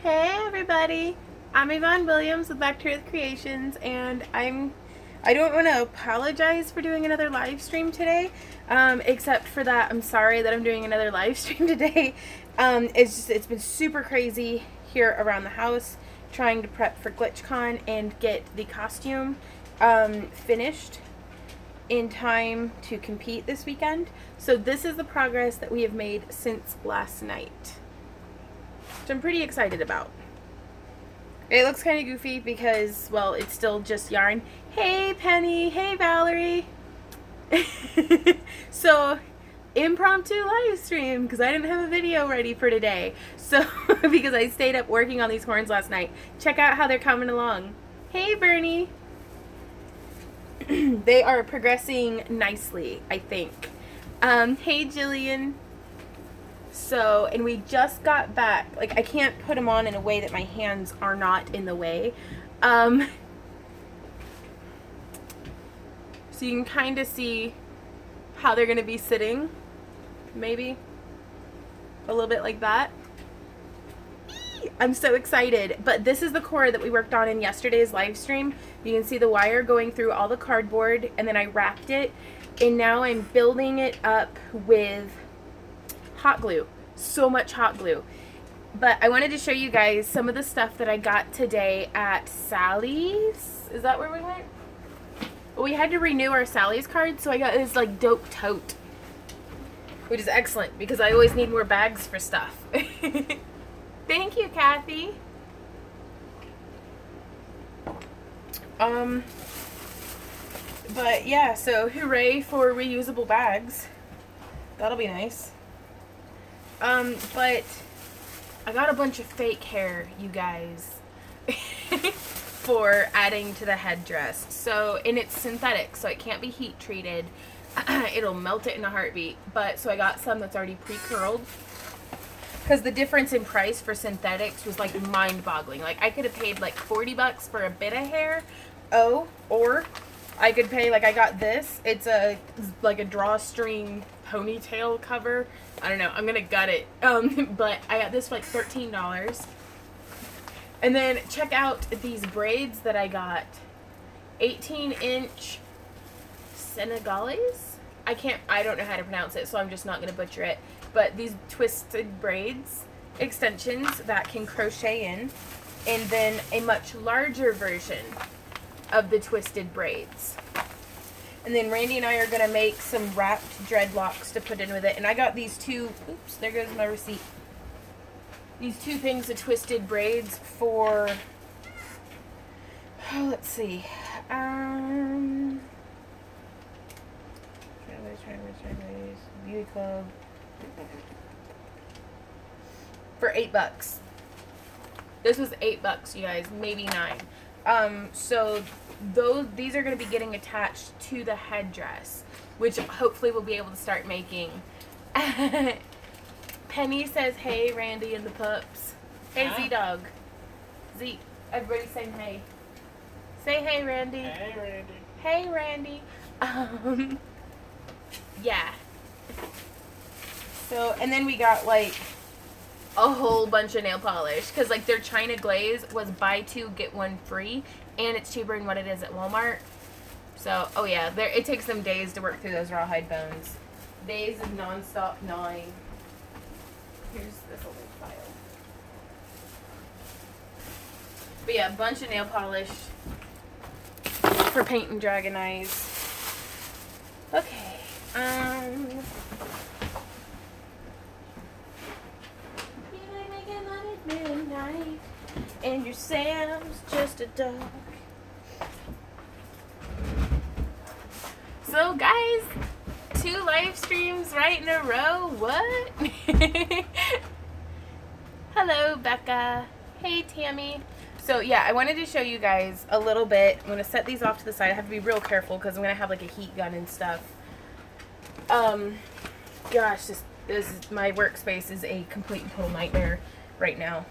Hey everybody, I'm Yvonne Williams with Back to Earth Creations, and I don't want to apologize for doing another live stream today, except for that I'm sorry that I'm doing another live stream today. It's been super crazy here around the house trying to prep for GlitchCon and get the costume finished in time to compete this weekend. So this is the progress that we have made since last night, which I'm pretty excited about. It looks kind of goofy because, well, it's still just yarn. Hey Penny, hey Valerie. So, impromptu live stream because I didn't have a video ready for today. So, because I stayed up working on these horns last night. Check out how they're coming along. Hey Bernie. They are progressing nicely, I think. Hey Jillian. So, and we just got back. Like, I can't put them on in a way that my hands are not in the way. So you can kind of see how they're going to be sitting. Maybe. A little bit like that. I'm so excited. But this is the core that we worked on in yesterday's live stream. You can see the wire going through all the cardboard, and then I wrapped it. And now I'm building it up with hot glue. So much hot glue. But I wanted to show you guys some of the stuff that I got today at Sally's. Is that where we went? Well, we had to renew our Sally's card, so I got this like dope tote, which is excellent because I always need more bags for stuff. Thank you, Kathy. But yeah, so hooray for reusable bags. That'll be nice. But I got a bunch of fake hair, you guys, for adding to the headdress. So, and it's synthetic, so it can't be heat treated. It'll melt it in a heartbeat. But, so I got some that's already pre-curled. Because the difference in price for synthetics was like mind-boggling. Like, I could have paid like 40 bucks for a bit of hair. Oh, or I could pay, like, I got this. It's like a drawstring ponytail cover. I don't know, I'm gonna gut it. But I got this for like $13. And then check out these braids that I got. 18-inch Senegalese? I don't know how to pronounce it, so I'm just not gonna butcher it. But these twisted braids, extensions that can crochet in, and then a much larger version of the twisted braids. And then Randy and I are going to make some wrapped dreadlocks to put in with it. And I got these two, oops, there goes my receipt. These two things of twisted braids for, oh, let's see. Beauty Club. For $8. This was $8, you guys, maybe $9. So these are going to be getting attached to the headdress, which hopefully we'll be able to start making. Penny says, hey, Randy and the pups. Hey, Z-Dog. Z, everybody saying hey. Say hey, Randy. Hey, Randy. Hey, Randy. Yeah. So, and then we got, like, a whole bunch of nail polish, because like their China glaze was buy two get one free, and it's cheaper than what it is at Walmart. So, oh yeah, it takes them days to work through those rawhide bones. Days of non-stop gnawing. Here's this little file. But yeah, a bunch of nail polish for painting dragon eyes. Okay. Midnight, and your Sam's just a dog. So guys, 2 live streams right in a row. What? Hello, Becca. Hey, Tammy. So yeah, I wanted to show you guys a little bit. I'm going to set these off to the side. I have to be real careful because I'm going to have like a heat gun and stuff. Gosh, my workspace is a complete and total nightmare right now.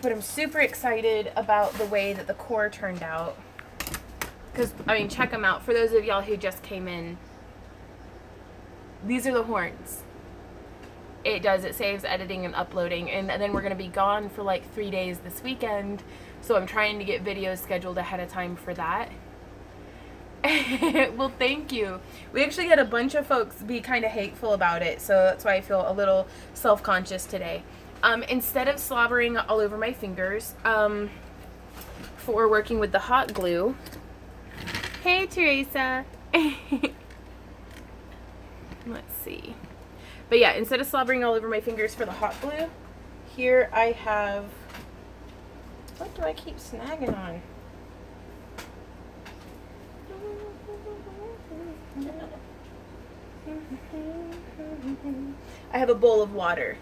But I'm super excited about the way that the core turned out. Because, I mean, check them out. For those of y'all who just came in, these are the horns. it does. It saves editing and uploading. And then we're going to be gone for like 3 days this weekend. So I'm trying to get videos scheduled ahead of time for that. Well, thank you. We actually had a bunch of folks be kind of hateful about it. So that's why I feel a little self-conscious today. Instead of slobbering all over my fingers, for working with the hot glue. Hey, Teresa. Let's see. But yeah, instead of slobbering all over my fingers for the hot glue, here I have, what do I keep snagging on? I have a bowl of water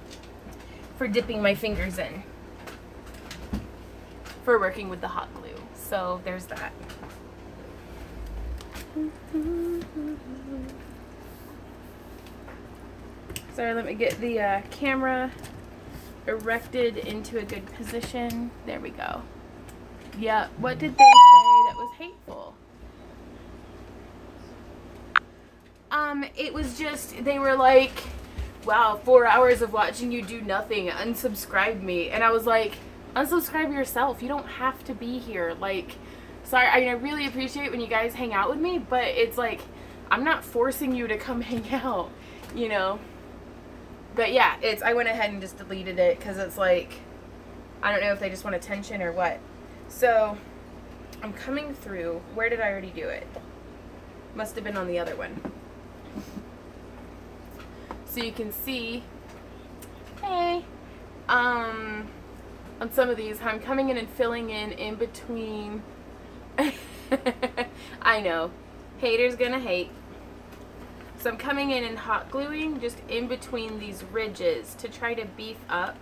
for dipping my fingers in for working with the hot glue. So there's that. Sorry, let me get the camera erected into a good position. There we go. Yeah, what did they say that was hateful? It was just, they were like, wow, 4 hours of watching you do nothing, unsubscribe me. And I was like, unsubscribe yourself. You don't have to be here. Like, sorry, I really appreciate when you guys hang out with me, but it's like, I'm not forcing you to come hang out, you know? But yeah, I went ahead and just deleted it because it's like, I don't know if they just want attention or what. So, I'm coming through. Where did I already do it? Must have been on the other one. So you can see, hey, on some of these, I'm coming in and filling in between. I know, haters gonna hate. So I'm coming in and hot gluing just in between these ridges to try to beef up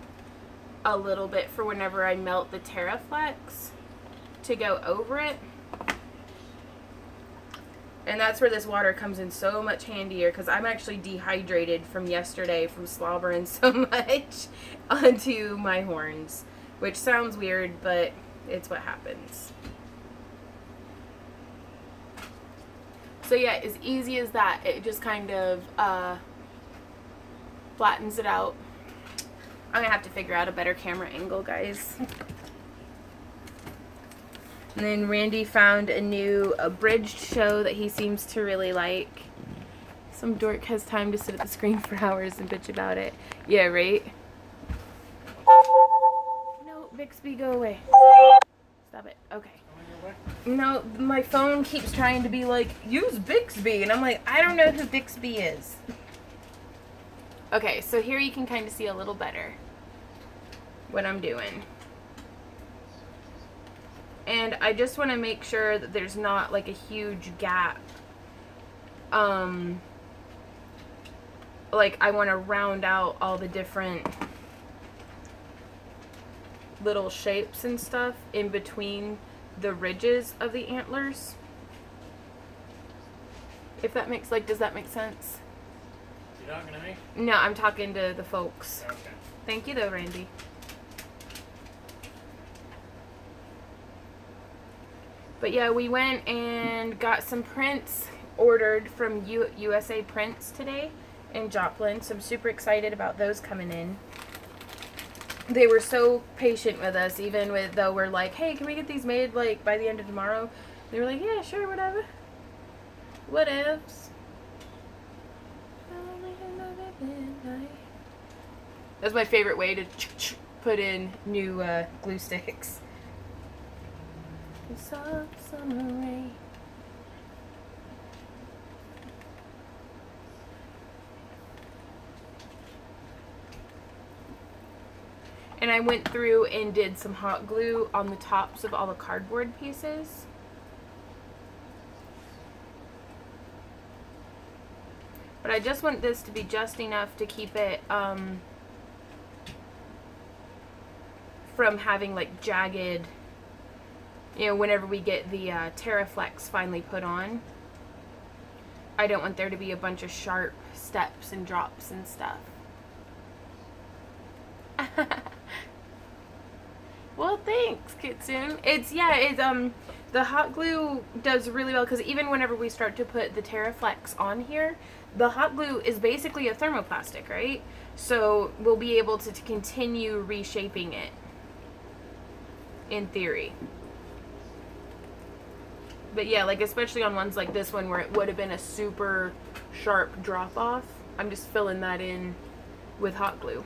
a little bit for whenever I melt the Terraflex to go over it. And that's where this water comes in so much handier, because I'm actually dehydrated from yesterday from slobbering so much onto my horns. Which sounds weird, but it's what happens. So yeah, as easy as that, it just kind of flattens it out. I'm going to have to figure out a better camera angle, guys. And then Randy found a new abridged show that he seems to really like. Some dork has time to sit at the screen for hours and bitch about it. Yeah, right? No, Bixby, go away. Stop it. Okay. No, my phone keeps trying to be like, use Bixby. And I'm like, I don't know who Bixby is. Okay, so here you can kind of see a little better what I'm doing. And I just want to make sure that there's not like a huge gap. Like I want to round out all the different little shapes and stuff in between the ridges of the antlers. If that makes, like, does that make sense? You talking to me? No, I'm talking to the folks. Okay. Thank you though, Randy. But yeah, we went and got some prints ordered from USA Prints today in Joplin. So I'm super excited about those coming in. They were so patient with us, even though we're like, hey, can we get these made like by the end of tomorrow? They were like, yeah, sure, whatever. Whatevs. That's my favorite way to put in new glue sticks. Soft summer rain. And I went through and did some hot glue on the tops of all the cardboard pieces. But I just want this to be just enough to keep it from having like jagged, you know, whenever we get the Terraflex finally put on. I don't want there to be a bunch of sharp steps and drops and stuff. Well, thanks, Kitsune. It's, yeah, it's, The hot glue does really well because even whenever we start to put the TerraFlex on here, the hot glue is basically a thermoplastic, right? So we'll be able to continue reshaping it, in theory. But yeah, like especially on ones like this one where it would have been a super sharp drop off, I'm just filling that in with hot glue.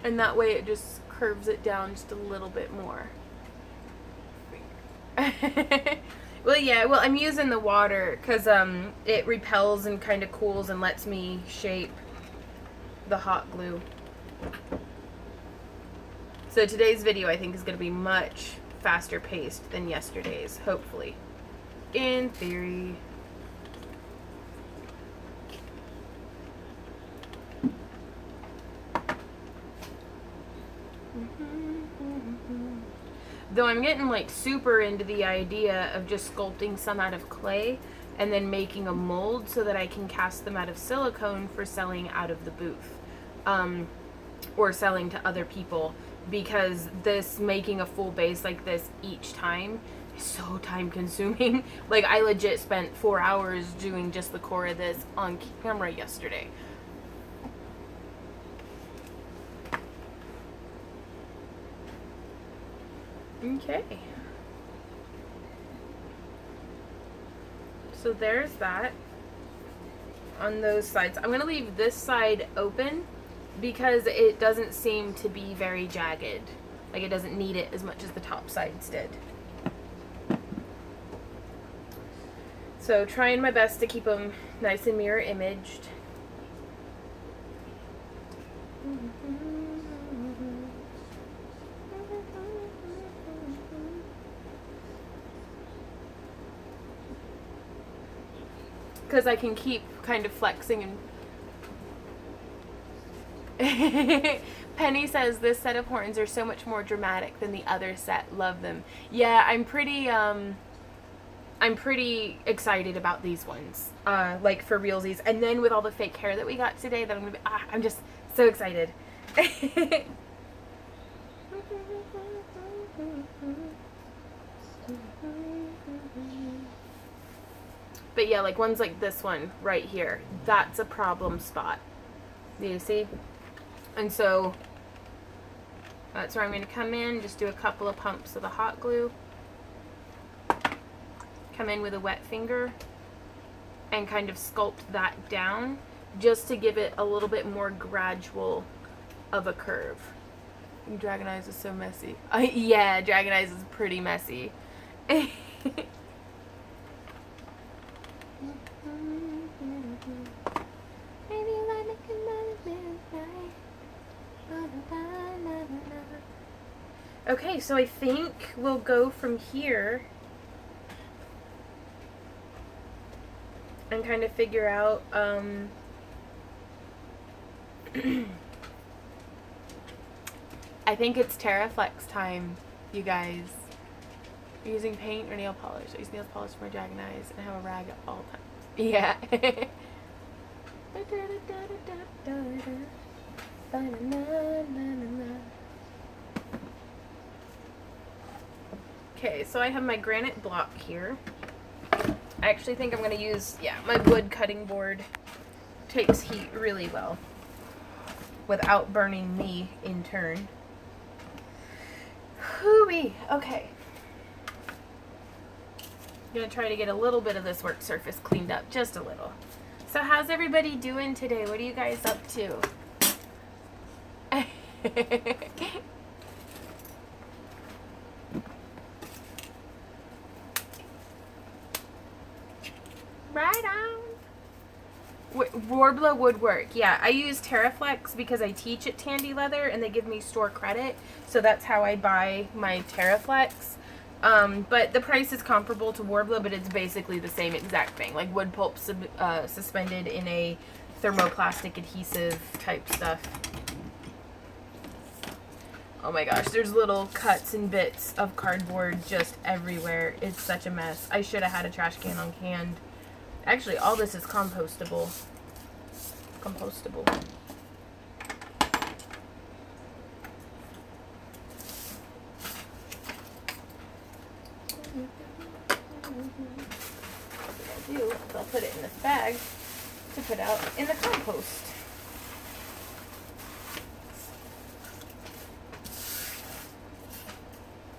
And that way it just curves it down just a little bit more. Well, yeah, well, I'm using the water because it repels and kind of cools and lets me shape the hot glue. So today's video, I think, is going to be much faster paced than yesterday's, hopefully. In theory. Though I'm getting like super into the idea of just sculpting some out of clay and then making a mold so that I can cast them out of silicone for selling out of the booth, or selling to other people, because this making a full base like this each time is so time consuming. Like I legit spent 4 hours doing just the core of this on camera yesterday. Okay. So there's that on those sides. I'm going to leave this side open because it doesn't seem to be very jagged. Like it doesn't need it as much as the top sides did. So trying my best to keep them nice and mirror imaged. Because I can keep kind of flexing and Penny says this set of horns are so much more dramatic than the other set. Love them. Yeah, I'm pretty excited about these ones. Like for realsies. And then with all the fake hair that we got today, that I'm just so excited. But yeah, like ones like this one right here, that's a problem spot. Do you see? And so that's where I'm going to come in, just do a couple of pumps of the hot glue. Come in with a wet finger and kind of sculpt that down just to give it a little bit more gradual of a curve. Dragon Eyes is so messy. Yeah, Dragon Eyes is pretty messy. Okay, so I think we'll go from here and kind of figure out I think it's TerraFlex time, you guys. You're using paint or nail polish? I use nail polish for my Dragon Eyes and have a rag at all times. Yeah. Okay, so I have my granite block here. I actually think I'm going to use, yeah, my wood cutting board. Takes heat really well without burning me in turn. Hooey! Okay. I'm going to try to get a little bit of this work surface cleaned up, just a little. So how's everybody doing today? What are you guys up to? Right on. Warbler woodwork. Yeah, I use TerraFlex because I teach at Tandy Leather and they give me store credit. So that's how I buy my TerraFlex. But the price is comparable to Warbler, but it's basically the same exact thing. Like wood pulp suspended in a thermoplastic adhesive type stuff. Oh my gosh, there's little cuts and bits of cardboard just everywhere. It's such a mess. I should have had a trash can on hand. Actually, all this is compostable. Compostable. What I'll do is I'll put it in this bag to put out in the compost.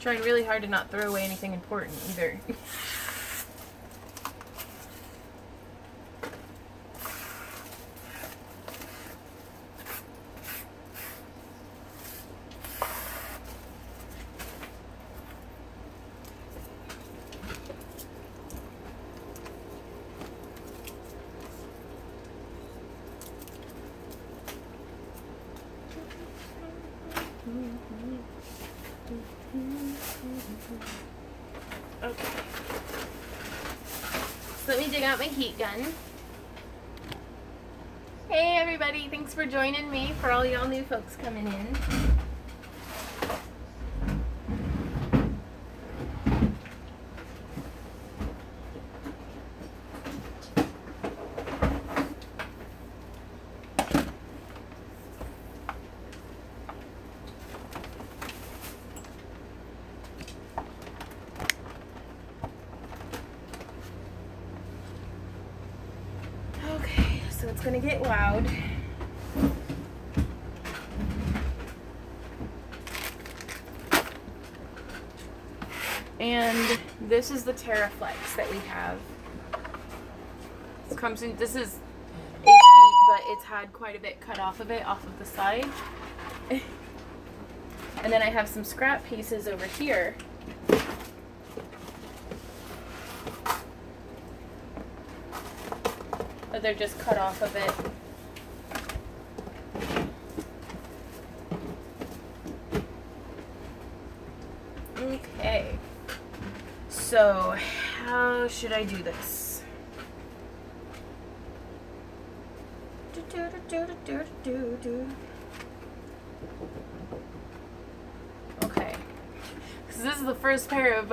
Trying really hard to not throw away anything important either. Okay. So let me dig out my heat gun. Hey everybody, thanks for joining me, for all y'all new folks coming in. So it's gonna get loud. And this is the Terraflex that we have. This comes in, this is a sheet, but it's had quite a bit cut off of it, off of the side. And then I have some scrap pieces over here. But they're just cut off of it. Okay. So, how should I do this? Okay. So this is the first pair of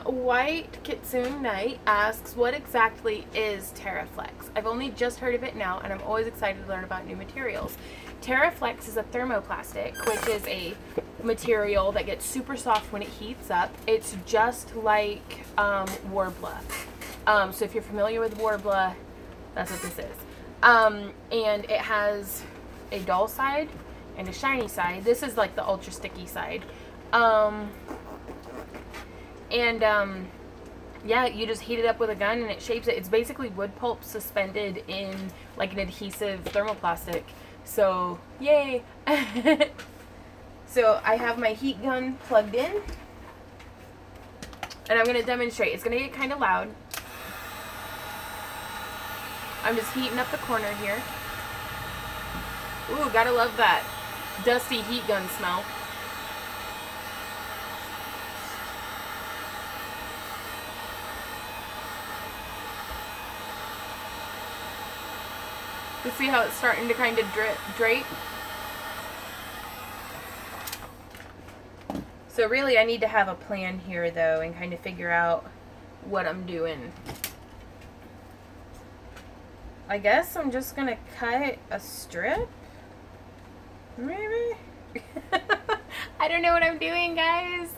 White Kitsune Knight asks, what exactly is Terraflex? I've only just heard of it now, and I'm always excited to learn about new materials. Terraflex is a thermoplastic, which is a material that gets super soft when it heats up. It's just like Warbler. So if you're familiar with Warbler, that's what this is. And it has a dull side and a shiny side. This is like the ultra sticky side. Yeah, you just heat it up with a gun and it shapes it. It's basically wood pulp suspended in like an adhesive thermoplastic. So, yay! So, I have my heat gun plugged in. And I'm going to demonstrate. It's going to get kind of loud. I'm just heating up the corner here. Ooh, gotta love that dusty heat gun smell. You see how it's starting to kind of drape? So really I need to have a plan here though and kind of figure out what I'm doing. I guess I'm just gonna cut a strip? Maybe? I don't know what I'm doing, guys.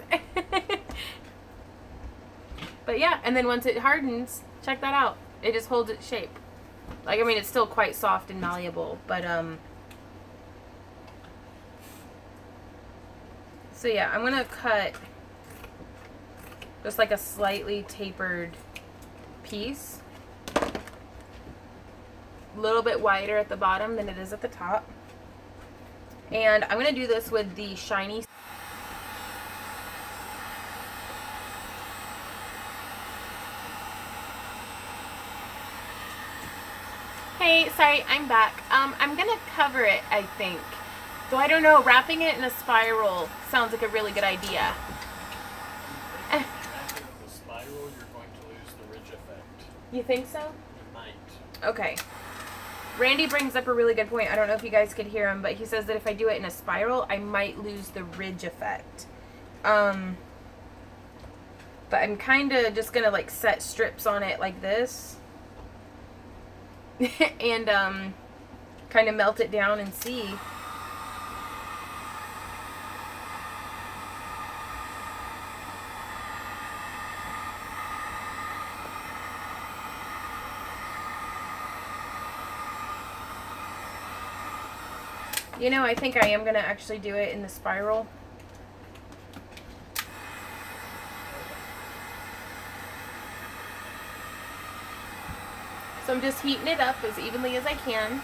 But yeah, and then once it hardens, check that out. It just holds its shape. Like, I mean, it's still quite soft and malleable, but, so yeah, I'm gonna cut just like a slightly tapered piece. A little bit wider at the bottom than it is at the top. And I'm gonna do this with the shiny. Hey, sorry, I'm back. I'm gonna cover it, I think. Though I don't know, wrapping it in a spiral sounds like a really good idea. The spiral, you're going to lose the ridge effect. You think so? You might. Okay. Randy brings up a really good point. I don't know if you guys could hear him, but he says that if I do it in a spiral, I might lose the ridge effect. But I'm kind of just going to like set strips on it like this. And kind of melt it down and see. You know, I think I am going to actually do it in the spiral. So I'm just heating it up as evenly as I can.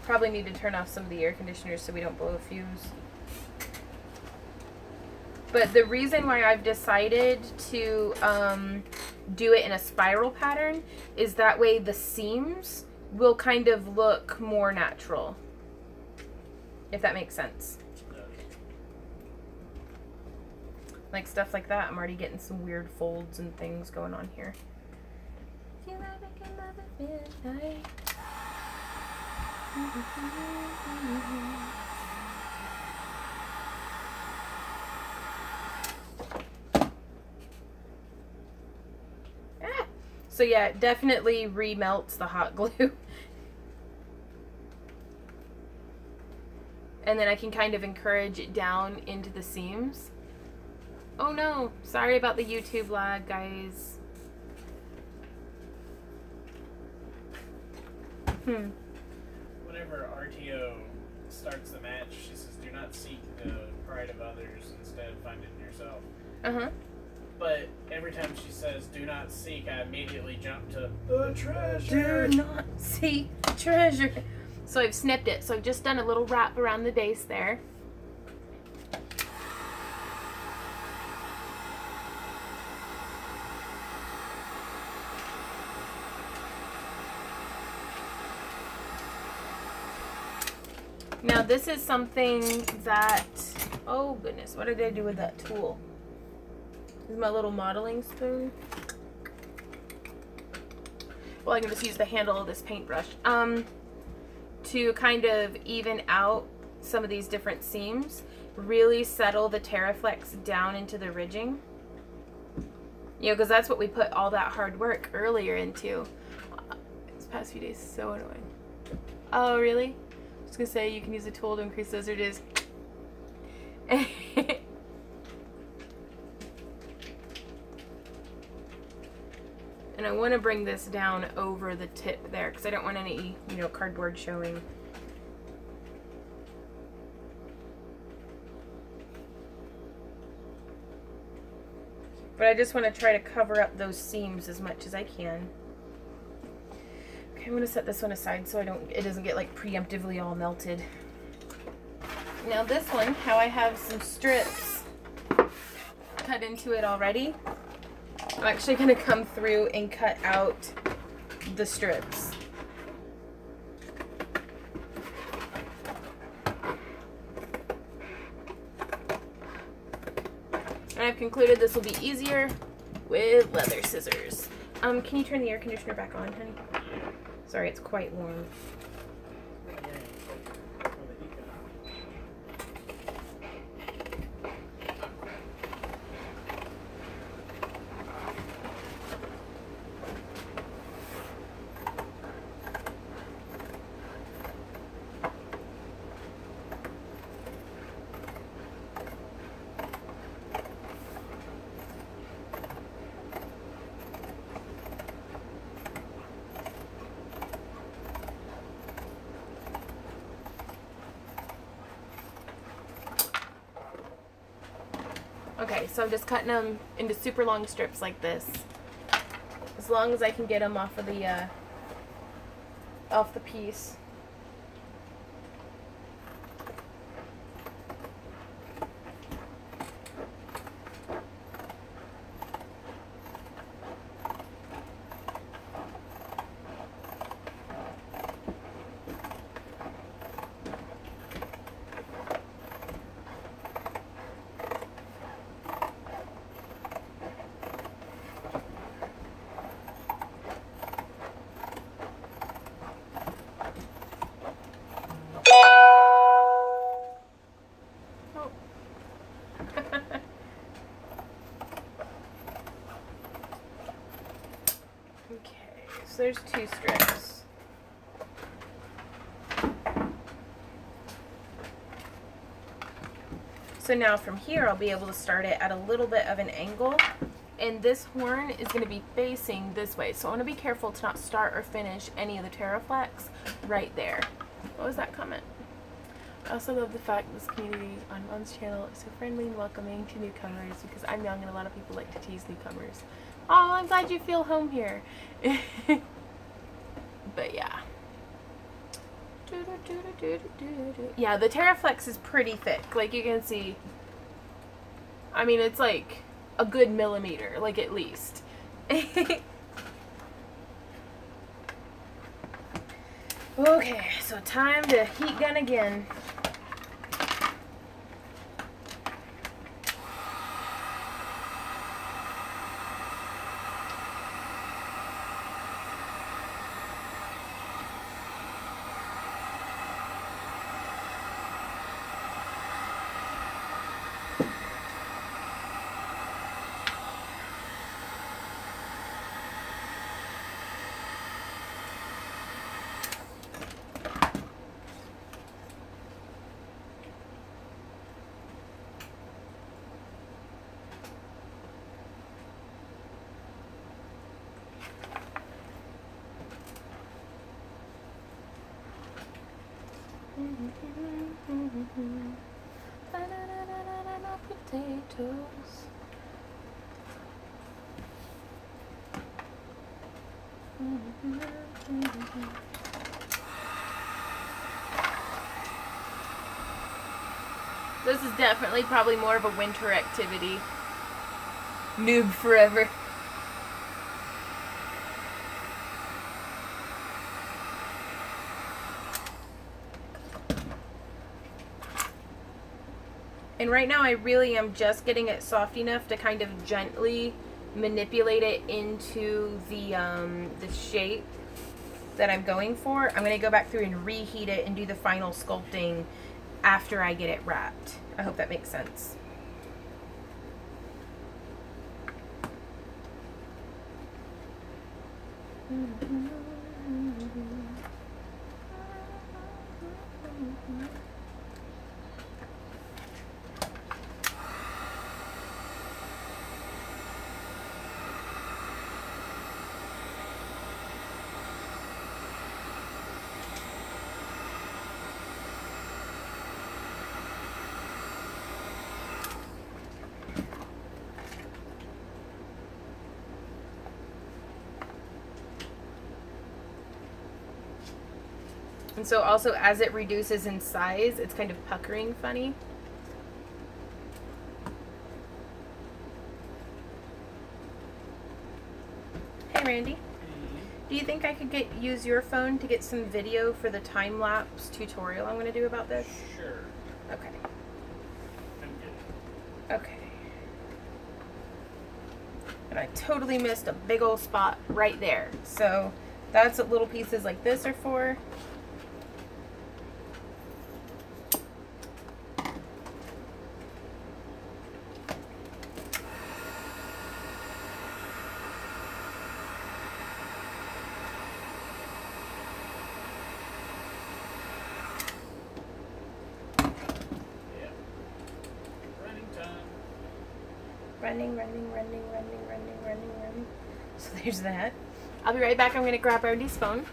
Probably need to turn off some of the air conditioners so we don't blow a fuse. But the reason why I've decided to do it in a spiral pattern is that way the seams will kind of look more natural. If that makes sense. Like stuff like that, I'm already getting some weird folds and things going on here. So yeah, it definitely remelts the hot glue. And then I can kind of encourage it down into the seams. Oh no, sorry about the YouTube lag, guys. Whenever RTO starts the match, she says, "Do not seek the pride of others, instead find it in yourself." Uh-huh. But every time she says, "Do not seek," I immediately jump to the treasure. Do not seek treasure. So I've snipped it. So I've just done a little wrap around the base there. Now this is something that, oh goodness, what did I do with that tool? This is my little modeling spoon. Well, I can just use the handle of this paintbrush. To kind of even out some of these different seams, really settle the Terraflex down into the ridging. You know, because that's what we put all that hard work earlier into. This past few days is so annoying. Oh, really? I was going to say you can use a tool to increase those ridges. And I want to bring this down over the tip there because I don't want any, you know, cardboard showing. But I just want to try to cover up those seams as much as I can. Okay, I'm going to set this one aside so it doesn't get like preemptively all melted. Now this one, how I have some strips cut into it already, I'm actually going to come through and cut out the strips. And I've concluded this will be easier with leather scissors. Can you turn the air conditioner back on, honey? Sorry, it's quite warm. Okay, so I'm just cutting them into super long strips like this. As long as I can get them off of the piece. Oh. Okay, so there's 2 strips. So now from here I'll be able to start it at a little bit of an angle, and this horn is going to be facing this way. So I want to be careful to not start or finish any of the Terraflex right there. What was that comment? I also love the fact this community on Mom's channel is so friendly and welcoming to newcomers, because I'm young and a lot of people like to tease newcomers. Oh, I'm glad you feel home here. But yeah. Yeah, the Terraflex is pretty thick. Like you can see, I mean, it's like a good millimeter, like at least. Okay, so time to heat gun again. Potatoes. This is definitely probably more of a winter activity. Noob forever. And right now I really am just getting it soft enough to kind of gently manipulate it into the shape that I'm going for. I'm going to go back through and reheat it and do the final sculpting after I get it wrapped. I hope that makes sense. And so also as it reduces in size, it's kind of puckering funny. Hey Randy, do you think I could use your phone to get some video for the time-lapse tutorial I'm going to do about this? Sure. Okay. I'm good. Okay. And I totally missed a big old spot right there. So that's what little pieces like this are for. Running. So there's that. I'll be right back. I'm going to grab Randy's phone.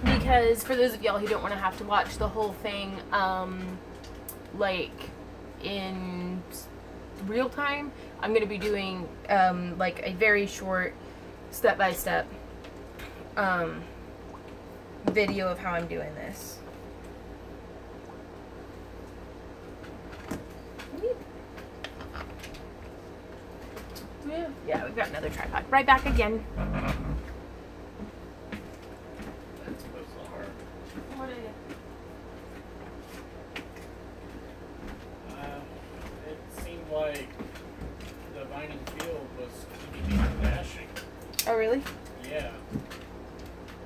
Because for those of y'all who don't want to have to watch the whole thing, like in real time, I'm going to be doing like a very short step-by-step video of how I'm doing this. Yeah, we've got another tripod. Right back again. That's bizarre. What is it? like the vining field was keeping me from dashing. Oh, really? Yeah.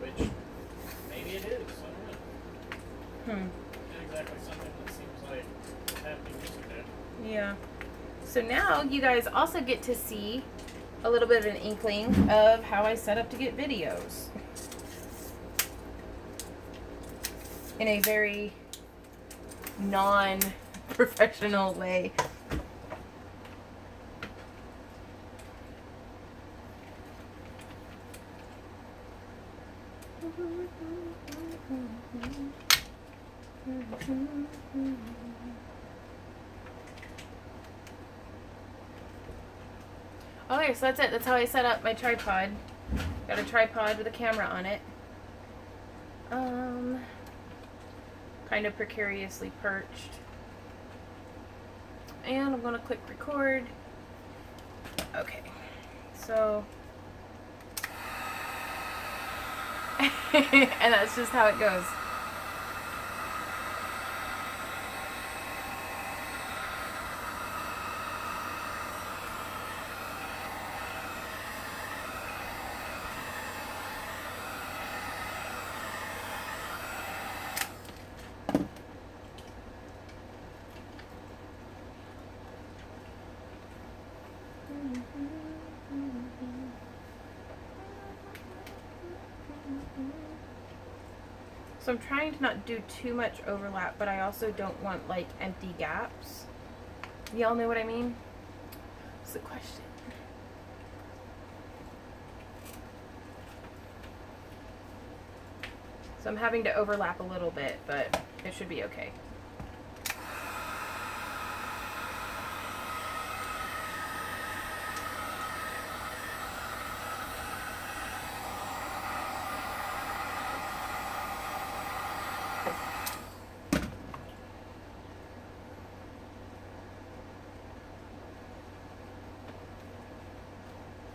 Which, maybe it is. I don't know. Not exactly something that seems like happening yesterday. Yeah. So now you guys also get to see a little bit of an inkling of how I set up to get videos. In a very non-professional way. Okay, so that's it. That's how I set up my tripod. Got a tripod with a camera on it. Kind of precariously perched. And I'm going to click record. Okay. So. And that's just how it goes. So I'm trying to not do too much overlap, but I also don't want like empty gaps. Y'all know what I mean? That's the question. So I'm having to overlap a little bit, but it should be okay.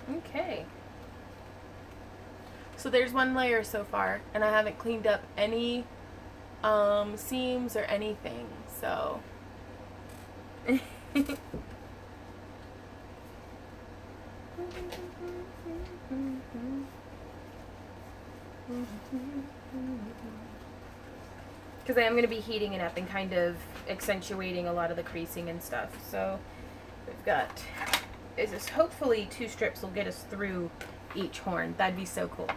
Okay. So there's one layer so far, and I haven't cleaned up any seams or anything, so. Because I am going to be heating it up and kind of accentuating a lot of the creasing and stuff. So we've got, is this hopefully 2 strips will get us through each horn. That'd be so cool.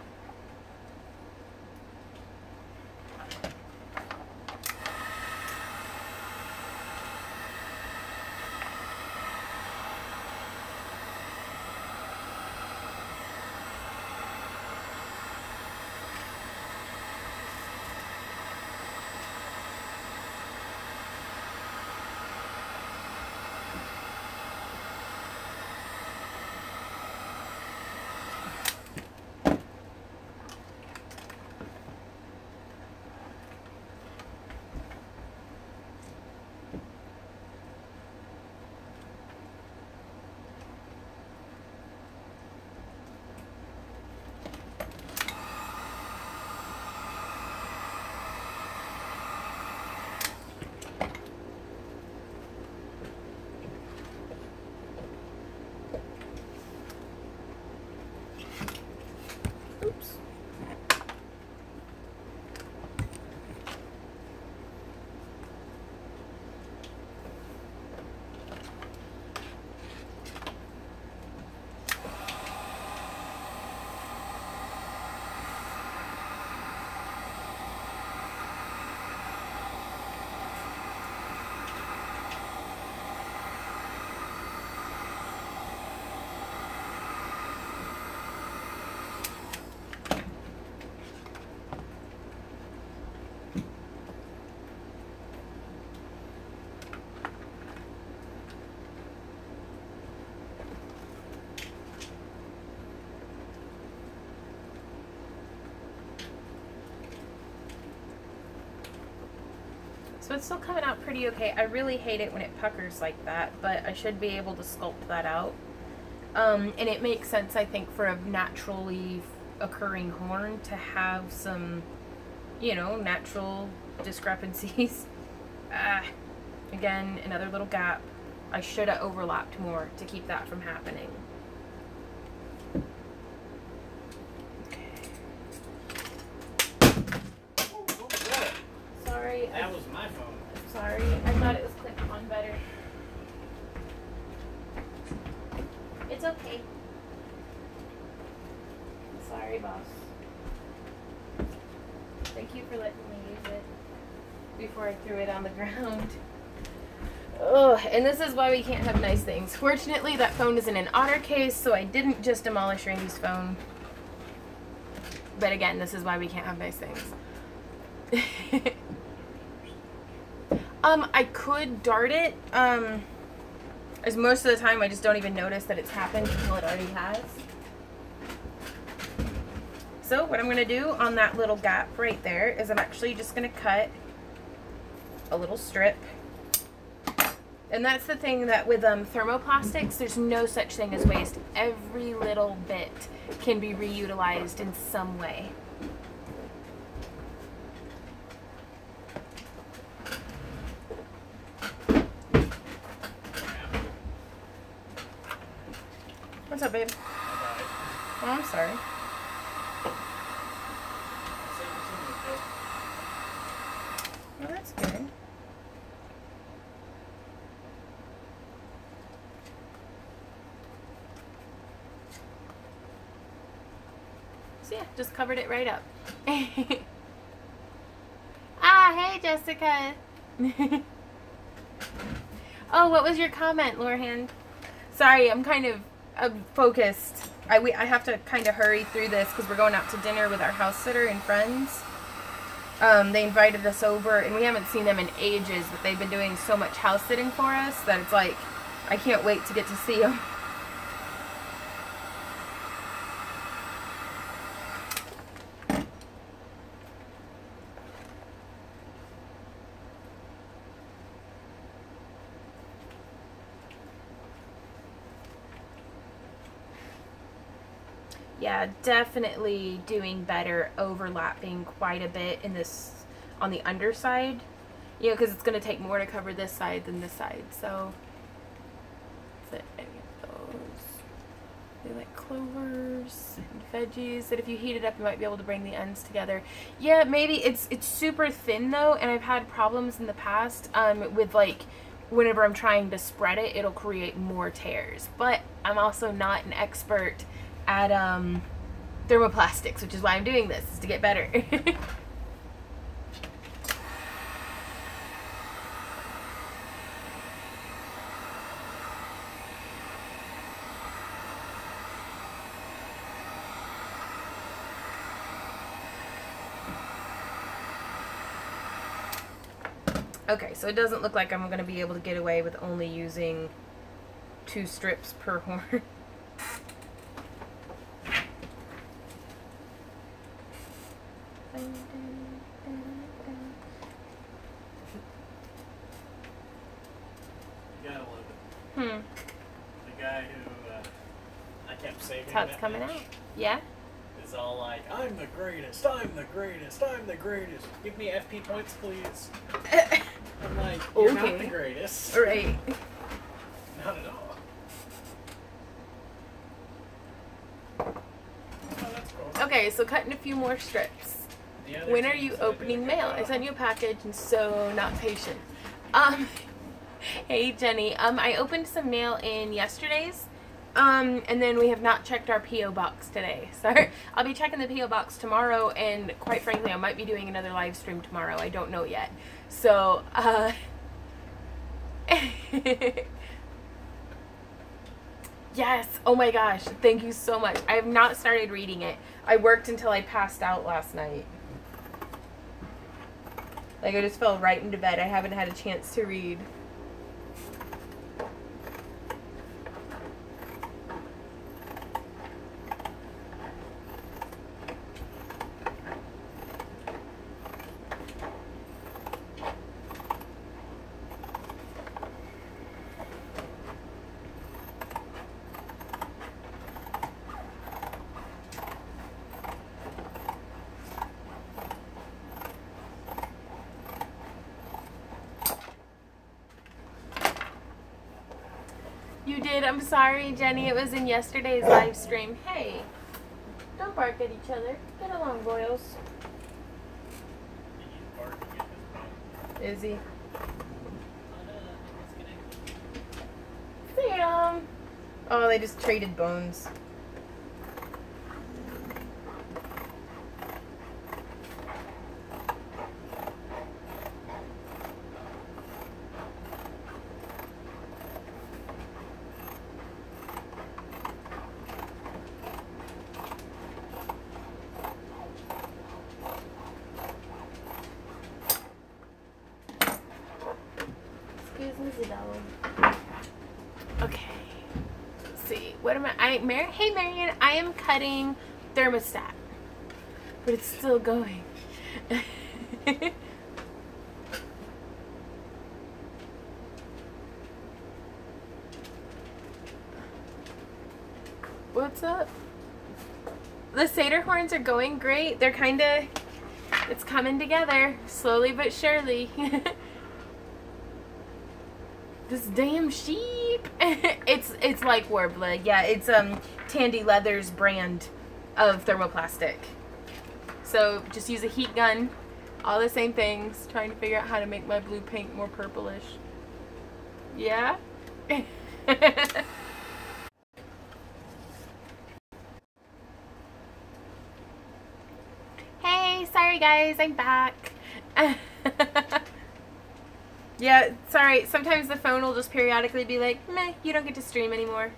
Oops. So it's still coming out pretty okay. I really hate it when it puckers like that, but I should be able to sculpt that out. And it makes sense, I think, for a naturally occurring horn to have some, you know, natural discrepancies. Again, another little gap. I should have overlapped more to keep that from happening. Sorry. That was my phone. Sorry, I thought it was clicked on better. It's okay. Sorry, boss. Thank you for letting me use it before I threw it on the ground. Oh, and this is why we can't have nice things. Fortunately, that phone is in an otter case, so I didn't just demolish Randy's phone. But again, this is why we can't have nice things. I could dart it, as most of the time I just don't even notice that it's happened until it already has. So what I'm going to do on that little gap right there is I'm actually just going to cut a little strip. And that's the thing that with thermoplastics, there's no such thing as waste. Every little bit can be reutilized in some way. What's up, babe? Oh, I'm sorry. Well, that's good. So yeah, just covered it right up. Ah, hey, Jessica. Oh, what was your comment, Lorhan? Sorry, I'm kind of focused. I have to kind of hurry through this because we're going out to dinner with our house sitter and friends. They invited us over, and we haven't seen them in ages, but they've been doing so much house sitting for us that it's like, I can't wait to get to see them. Yeah, definitely doing better overlapping quite a bit in this, on the underside, you know, because it's going to take more to cover this side than this side. So, that's it. Any of those. They like clovers and veggies that if you heat it up, you might be able to bring the ends together. Yeah, maybe. It's super thin though, and I've had problems in the past with like, whenever I'm trying to spread it, it'll create more tears. But I'm also not an expert at thermoplastics, which is why I'm doing this, is to get better. Okay, so it doesn't look like I'm going to be able to get away with only using 2 strips per horn. The guy who I kept saving. That's how it's coming out. Yeah? Is all like, I'm the greatest, I'm the greatest, I'm the greatest. Give me FP points, please. I'm like, you're not the greatest. Right. Not at all. Oh, that's cool. Okay, so cutting a few more strips. When are you opening mail? I sent you a package and so not patient. Hey Jenny, I opened some mail in yesterday's, and then we have not checked our P.O. box today. So I'll be checking the P.O. box tomorrow, and quite frankly, I might be doing another live stream tomorrow. I don't know yet. So, yes, oh my gosh, thank you so much. I have not started reading it. I worked until I passed out last night. Like, I just fell right into bed. I haven't had a chance to read. You did? I'm sorry, Jenny. It was in yesterday's live stream. Hey, don't bark at each other. Get along, boys. Is he? Sam! Oh, they just traded bones. Okay. Let's see. What am I? Hey, Marion. I am cutting thermostat, but it's still going. What's up? The Satyr horns are going great. They're it's coming together slowly but surely. This damn sheep. It's like Warbler. Yeah, it's Tandy Leather's brand of thermoplastic. So just use a heat gun. All the same things. Trying to figure out how to make my blue paint more purplish. Yeah? Hey, sorry guys, I'm back. Yeah, sorry. Sometimes the phone will just periodically be like, meh, you don't get to stream anymore.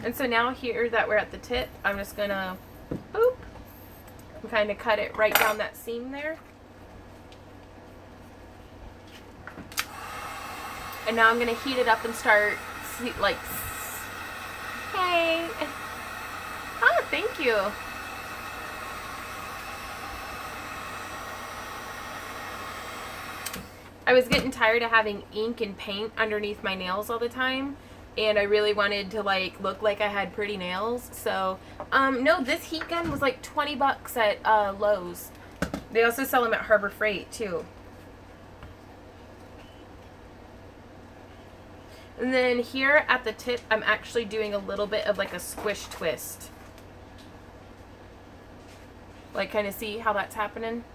And so now here that we're at the tip, I'm just gonna boop. Kind of cut it right down that seam there. And now I'm going to heat it up and start, like, hey. Oh, thank you. I was getting tired of having ink and paint underneath my nails all the time. And I really wanted to like look like I had pretty nails. So, no, this heat gun was like 20 bucks at Lowe's. They also sell them at Harbor Freight too. And then here at the tip, I'm actually doing a little bit of like a squish twist. Like, kind of see how that's happening?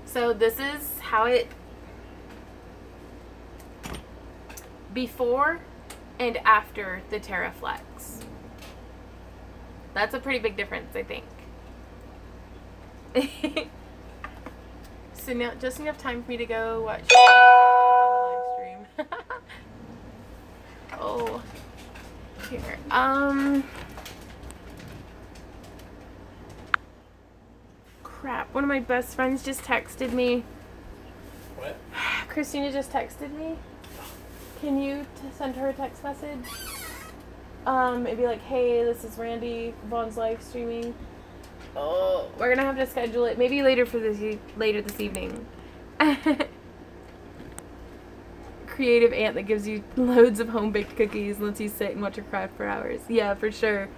So this is how it, before and after the Terraflex. That's a pretty big difference, I think. So now, just enough time for me to go watch the live stream. Oh, here. Crap, one of my best friends just texted me. What? Christina just texted me. Can you send her a text message? Maybe like, hey, this is Randy, Vaughn's live streaming. Oh, we're gonna have to schedule it maybe later this evening. Creative aunt that gives you loads of home baked cookies and lets you sit and watch her craft for hours. Yeah, for sure.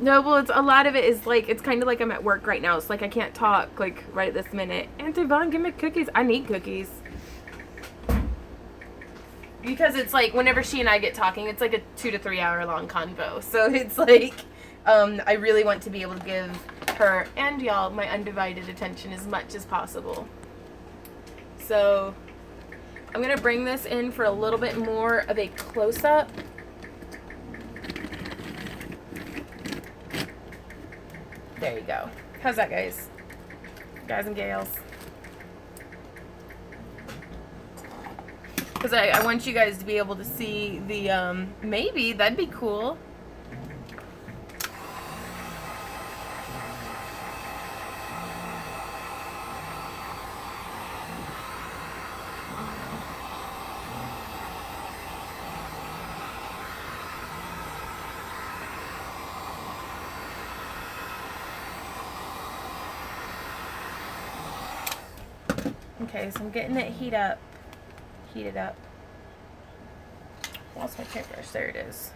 No, well, it's a lot of it is like, it's kind of like I'm at work right now. It's like I can't talk like right this minute. Auntie Vaughn, give me cookies. I need cookies. Because it's like whenever she and I get talking, it's like a 2 to 3 hour long convo. So it's like, I really want to be able to give her and y'all my undivided attention as much as possible. So I'm going to bring this in for a little bit more of a close-up. There you go. How's that, guys? Guys and gals. Because I want you guys to be able to see the, maybe, that'd be cool. Okay, so I'm getting it heated up. Lost my paintbrush. There it is.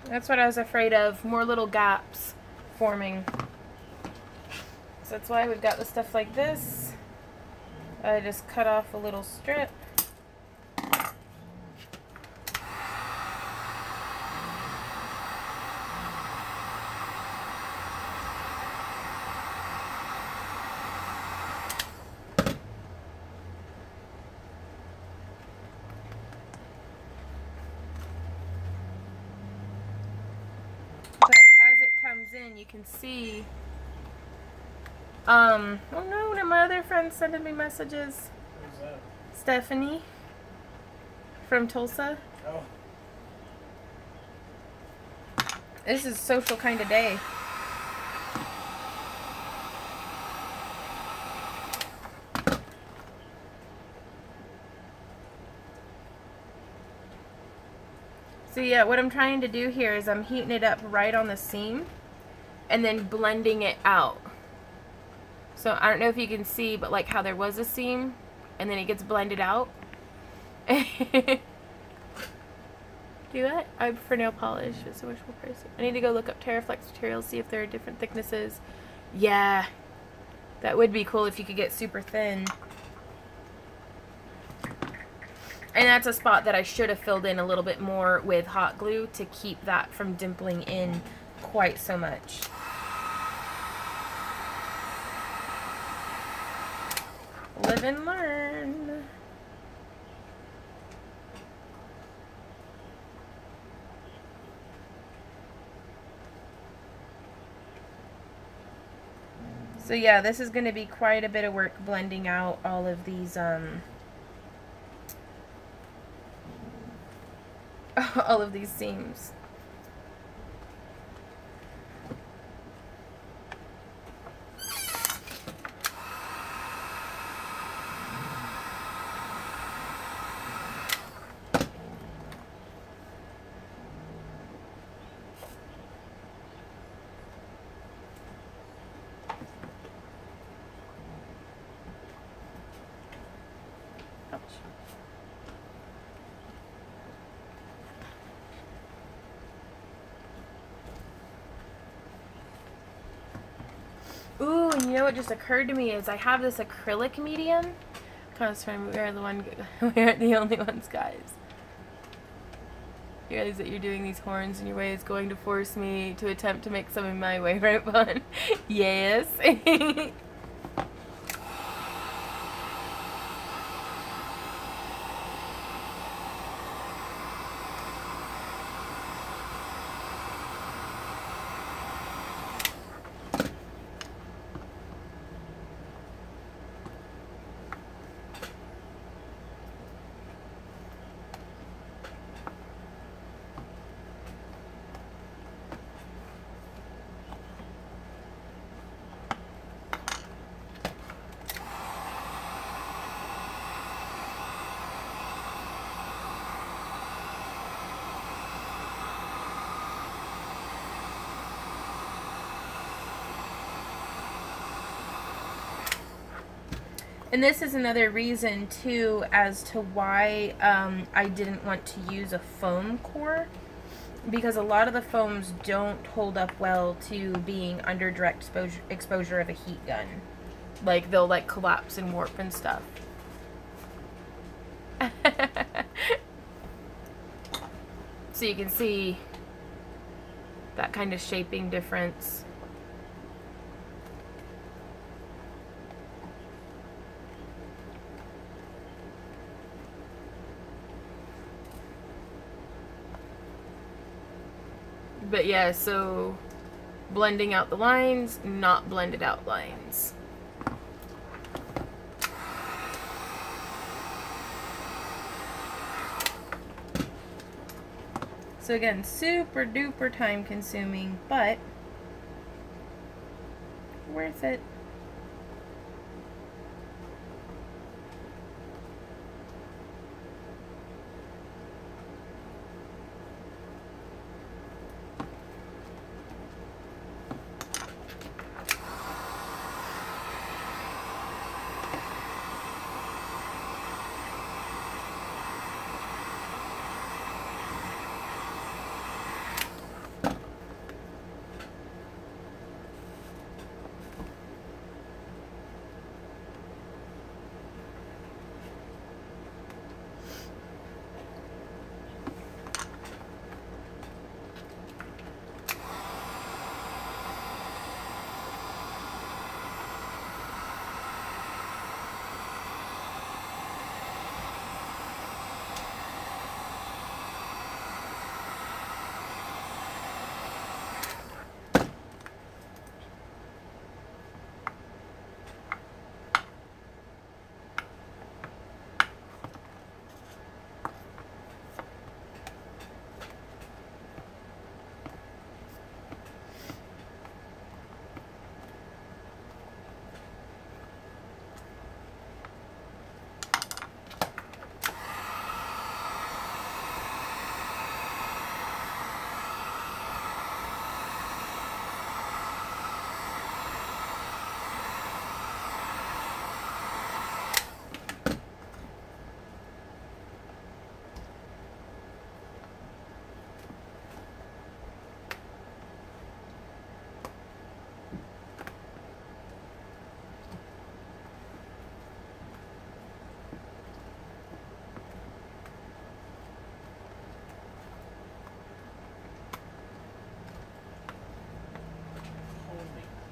That's what I was afraid of. More little gaps forming. So that's why we've got the stuff like this. I just cut off a little strip. In, you can see oh no, now my other friend's sending me messages. Who's that? Stephanie from Tulsa. Oh. This is a social kind of day. So yeah, what I'm trying to do here is I'm heating it up right on the seam and then blending it out. So I don't know if you can see, but like how there was a seam and then it gets blended out. Do that? I prefer nail polish. It's so much more pricey. I need to go look up Terraflex materials, see if there are different thicknesses. Yeah, that would be cool if you could get super thin. And that's a spot that I should have filled in a little bit more with hot glue to keep that from dimpling in quite so much. Live and learn. So yeah, this is going to be quite a bit of work blending out all of these all of these seams. Ooh, and you know what just occurred to me is I have this acrylic medium. We are the only ones, guys. You realize that you're doing these horns in your way is going to force me to attempt to make some in my way, right, Vaughn? Yes. And this is another reason, too, as to why I didn't want to use a foam core. Because a lot of the foams don't hold up well to being under direct exposure of a heat gun. Like, they'll, like, collapse and warp and stuff. So you can see that kind of shaping difference. But yeah, so blending out the lines, not blended out lines. So again, super duper time consuming, but worth it.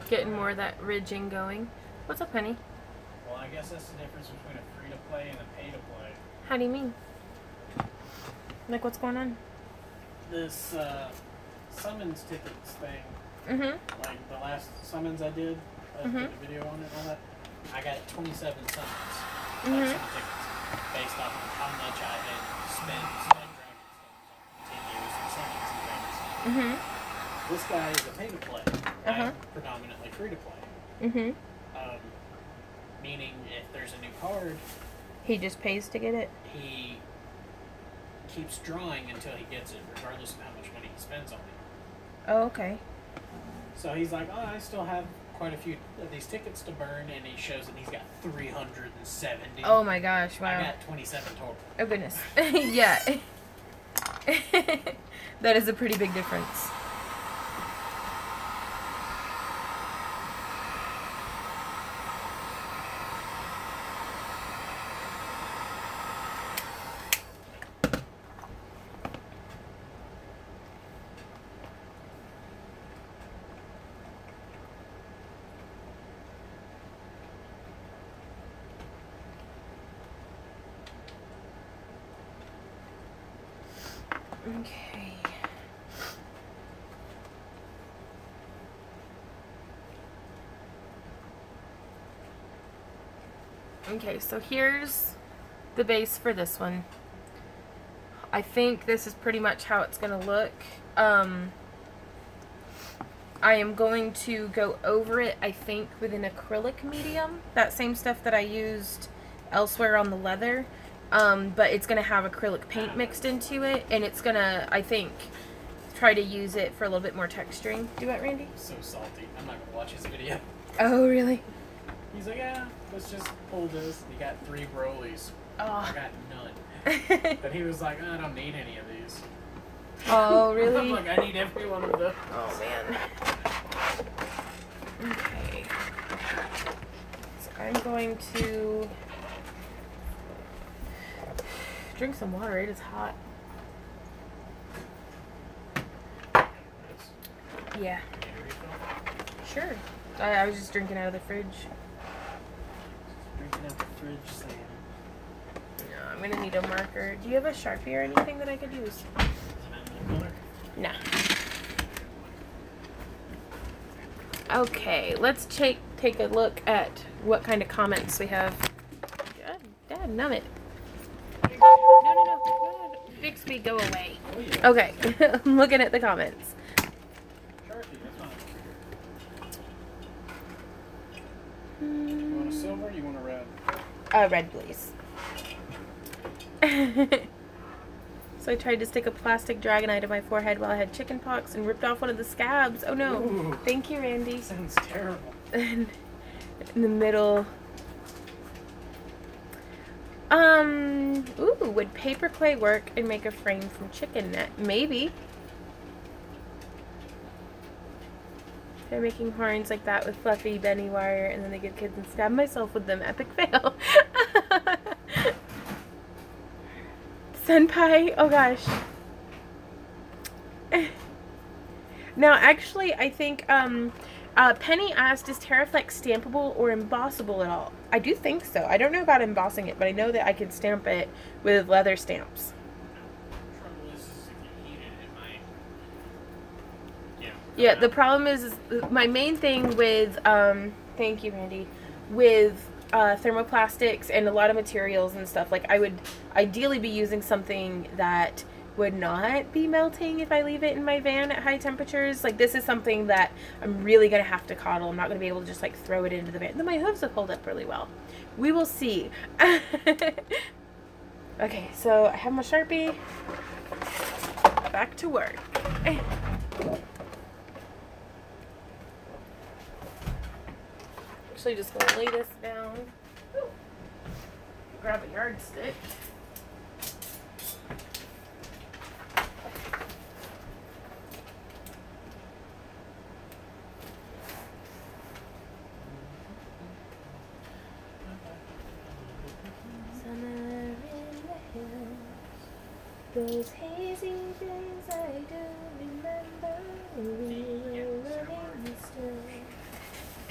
Getting more of that ridging going. What's up, honey? Well, I guess that's the difference between a free-to-play and a pay-to-play. How do you mean? Like, what's going on? This summons tickets thing, Mm-hmm. like the last summons I did, put the video on it and all that, I got 27 summons, like summon tickets, based off of how much I had spent, like dragon stones on continues and summons and things. This guy is a pay-to-play. I'm predominantly free-to-play. Meaning if there's a new card, he just pays to get it? He keeps drawing until he gets it, regardless of how much money he spends on it. Oh, okay. So he's like, oh, I still have quite a few of these tickets to burn, and he shows that he's got 370. Oh my gosh, wow. I got 27 total. Oh goodness. Yeah. That is a pretty big difference. Okay. Okay, so here's the base for this one. I think this is pretty much how it's going to look. I am going to go over it, I think, with an acrylic medium. That same stuff that I used elsewhere on the leather. But it's going to have acrylic paint mixed into it, and it's going to, I think, try to use it for a little bit more texturing. Do what, Randy? So salty. I'm not going to watch his video. Oh, really? He's like, yeah, let's just pull this. He got 3 Broly's. Oh. I got none. But he was like, I don't need any of these. Oh, really? I'm like, I need every one of them. Oh, man. Okay. So I'm going to drink some water. It is hot. Yeah. Sure. I was just drinking out of the fridge. Drinking out the fridge, Sam. No, I'm gonna need a marker. Do you have a Sharpie or anything that I could use? Is it color? Nah. Okay, let's take a look at what kind of comments we have. Dad, numb it. No. Bixby, go away. Oh, yeah. Okay, I'm looking at the comments. Sharpie, you want a silver or you want a red? Red, please. So I tried to stick a plastic dragonite on my forehead while I had chicken pox and ripped off one of the scabs. Oh no. Ooh. Thank you, Randy. Sounds terrible. In the middle. Ooh, would paper clay work and make a frame from chicken net? Maybe. They're making horns like that with fluffy benny wire, and then they give kids and stab myself with them. Epic fail. Senpai, oh gosh. Now, actually, I think Penny asked, is Terraflex stampable or embossable at all? I do think so. I don't know about embossing it, but I know that I can stamp it with leather stamps. The trouble is if you heat it, it might... Yeah, the problem is my main thing with, thank you, Randy, with thermoplastics and a lot of materials and stuff, like I would ideally be using something that would not be melting if I leave it in my van at high temperatures. Like, this is something that I'm really going to have to coddle. I'm not going to be able to just like throw it into the van. Then my hooves have hold up really well. We will see. Okay, so I have my Sharpie. Back to work. Actually just going to lay this down. Ooh. Grab a yardstick. Those hazy days I don't remember. We were running still.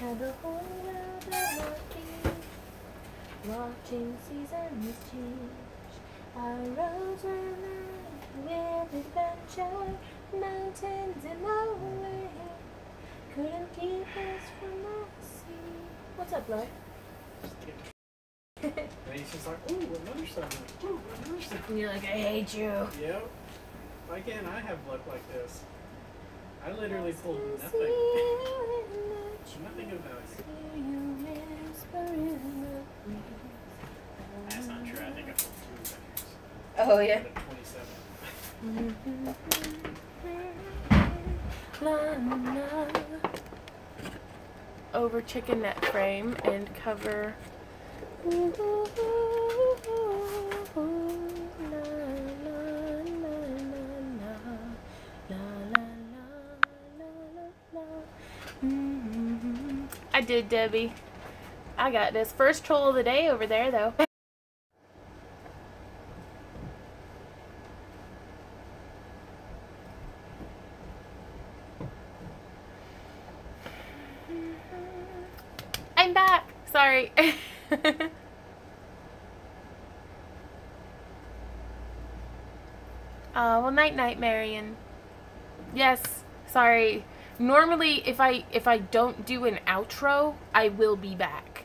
And the whole world watching, watching seasons change. Our roads were lined with adventure, mountains in the way couldn't keep us from the sea. What's up, love? Just kidding. And he's just like, ooh, another summon. Ooh, another summon. And you're like, I hate you. Yep. Why can't I have luck like this? I literally pulled nothing. Nothing of value. That's not true. I think I pulled 2 vendors. Oh, yeah. Out of 27. Over chicken net frame and cover. I did, Debbie. I got this. First troll of the day over there, though. I'm back. Sorry. Well, night, Marion. Yes. Sorry. Normally, if I don't do an outro, I will be back.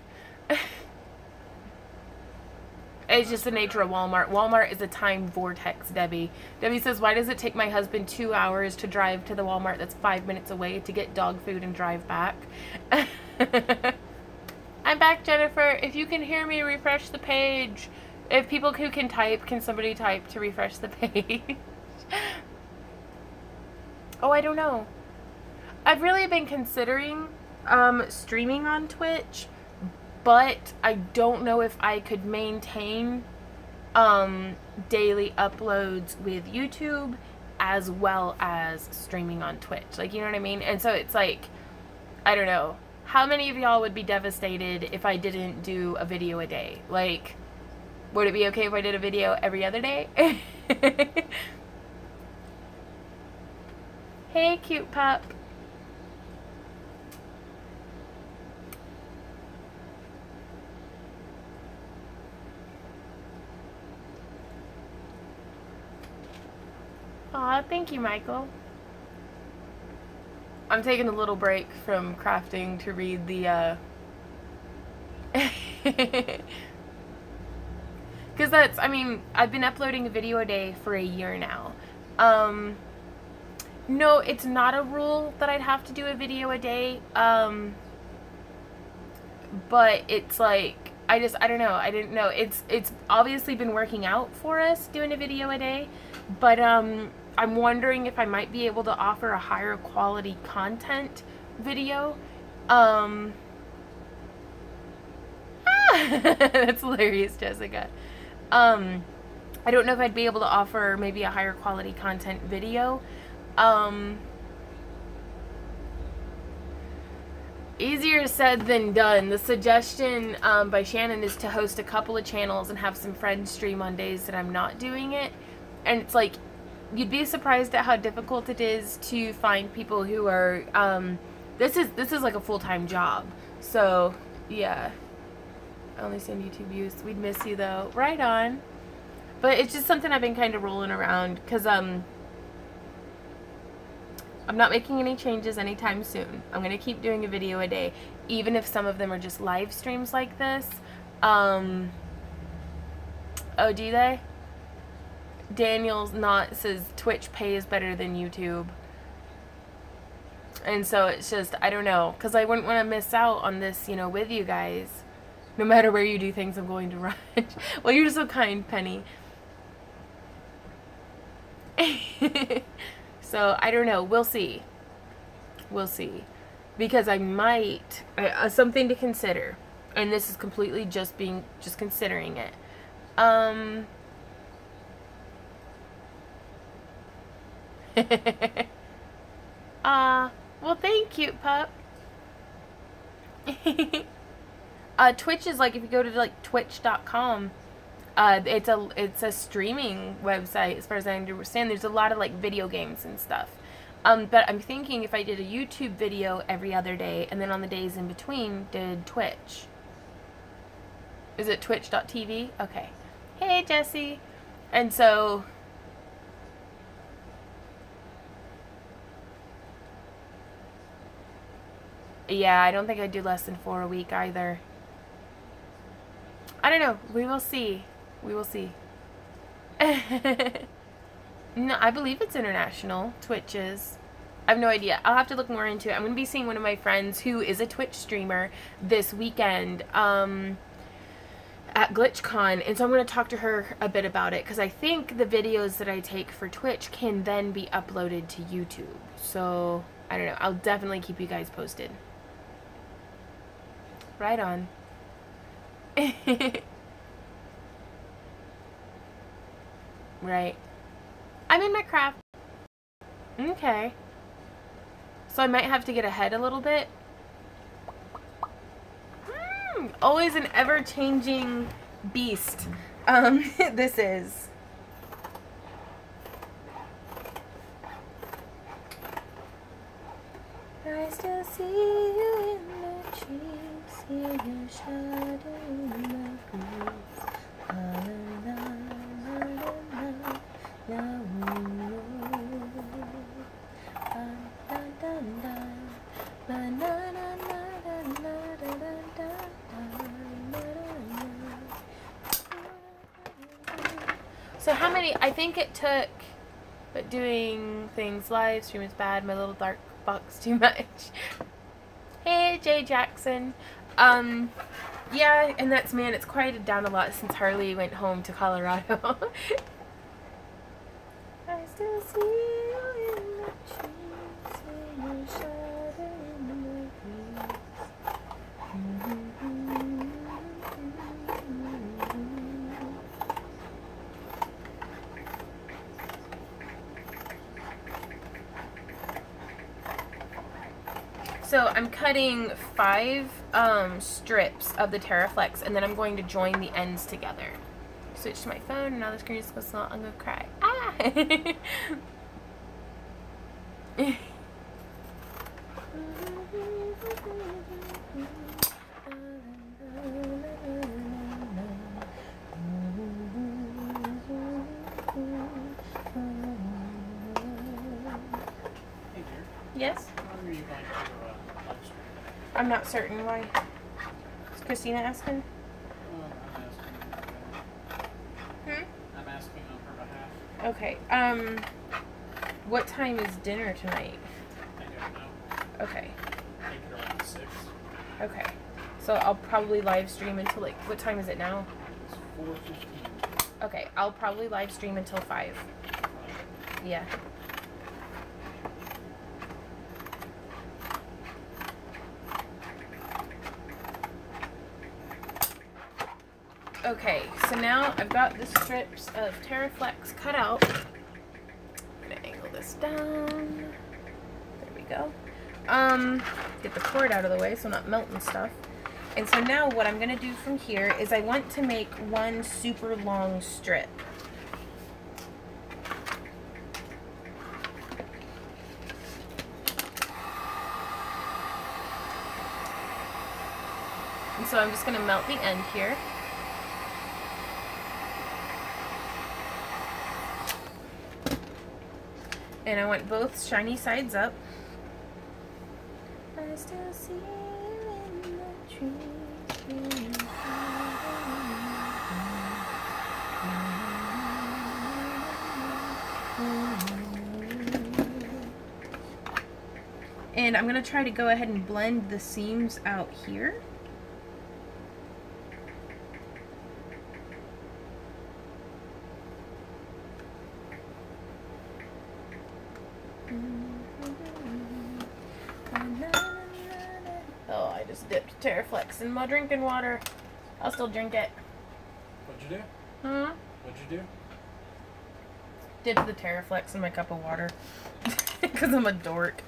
It's just the nature of Walmart. Walmart is a time vortex, Debbie. Debbie says, why does it take my husband 2 hours to drive to the Walmart that's 5 minutes away to get dog food and drive back? I'm back, Jennifer. If you can hear me, refresh the page. If people who can type, can somebody type to refresh the page? Oh, I don't know. I've really been considering streaming on Twitch, but I don't know if I could maintain daily uploads with YouTube as well as streaming on Twitch. Like, you know what I mean? And so it's like, I don't know. How many of y'all would be devastated if I didn't do a video a day? Like, would it be okay if I did a video every other day? Hey, cute pup. Aw, thank you, Michael. I'm taking a little break from crafting to read the, because that's, I mean, I've been uploading a video a day for a year now. No, it's not a rule that I'd have to do a video a day, but it's like, I don't know, I didn't know. It's obviously been working out for us doing a video a day, but, I'm wondering if I might be able to offer a higher quality content video. That's hilarious, Jessica. I don't know if I'd be able to offer maybe a higher quality content video. Easier said than done. The suggestion by Shannon is to host a couple of channels and have some friends stream on days that I'm not doing it. And it's like, you'd be surprised at how difficult it is to find people who are, this is like a full-time job. So, yeah. I only send YouTube views. We'd miss you, though. Right on. But it's just something I've been kind of rolling around, because, I'm not making any changes anytime soon. I'm going to keep doing a video a day, even if some of them are just live streams like this. Oh, do they? Daniel's not says Twitch pays better than YouTube. And so it's just, I don't know, because I wouldn't want to miss out on this, you know, with you guys. No matter where you do things, I'm going to rush. Well, you're so kind, Penny. So, I don't know. We'll see. We'll see. Because I might, something to consider. And this is completely just considering it. Well, thank you, pup. Twitch is like, if you go to like twitch.com, it's a streaming website, as far as I understand. There's a lot of like video games and stuff. But I'm thinking if I did a YouTube video every other day, and then on the days in between did Twitch. Is it twitch.tv? Okay. Hey, Jesse. And so... yeah, I don't think I'd do less than 4 a week either. I don't know. We will see. We will see. No, I believe it's international. Twitch is. I have no idea. I'll have to look more into it. I'm going to be seeing one of my friends who is a Twitch streamer this weekend at GlitchCon. And so I'm going to talk to her a bit about it, because I think the videos that I take for Twitch can then be uploaded to YouTube. So, I don't know. I'll definitely keep you guys posted. Right on. Right. I'm in my craft. Okay. So I might have to get ahead a little bit. Always an ever-changing beast. This is. I still see you in the trees, hear your shadow in the breeze. La la la la la la la. So how many, I think it took, but doing things live stream is bad, my little dark box too much. Hey Jay Jackson. Yeah, and that's, man, it's quieted down a lot since Harley went home to Colorado. I still see you in the trees, see your shadow in the breeze. So I'm cutting 5 strips of the Terraflex, and then I'm going to join the ends together. Switch to my phone, and now the screen is supposed to not. I'm gonna cry. Ah! Yes? When are you going to live stream? I'm not certain. Why? Is Christina asking? I'm asking on her behalf. Okay. What time is dinner tonight? I don't know. Okay. I think it around 6. Okay. So I'll probably live stream until, like, what time is it now? It's 4:15. Okay, I'll probably live stream until 5. Yeah. Okay, so now I've got the strips of Terraflex cut out. I'm gonna angle this down. There we go. Get the cord out of the way so I'm not melting stuff. And so now what I'm gonna do from here is I want to make one super long strip. And so I'm just gonna melt the end here. And I want both shiny sides up. I still see you in the trees. And I'm going to try to go ahead and blend the seams out here. Oh, I just dipped Terraflex in my drinking water. I'll still drink it. What'd you do? Huh? What'd you do? Dipped the Terraflex in my cup of water. Because I'm a dork.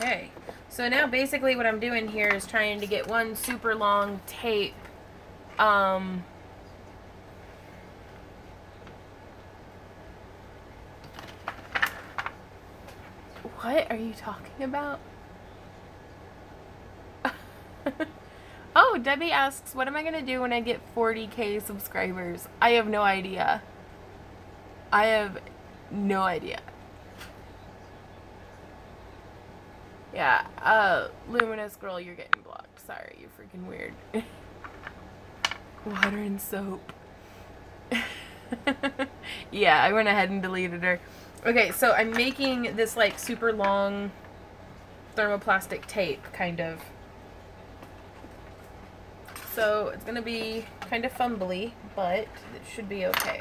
Okay, so now basically what I'm doing here is trying to get one super long tape. What are you talking about? Oh, Debbie asks, what am I going to do when I get 40K subscribers? I have no idea. I have no idea. Yeah, Luminous Girl, you're getting blocked. Sorry, you're freaking weird. Water and soap. Yeah, I went ahead and deleted her. Okay, so I'm making this like super long thermoplastic tape, kind of. So it's gonna be kind of fumbly, but it should be okay.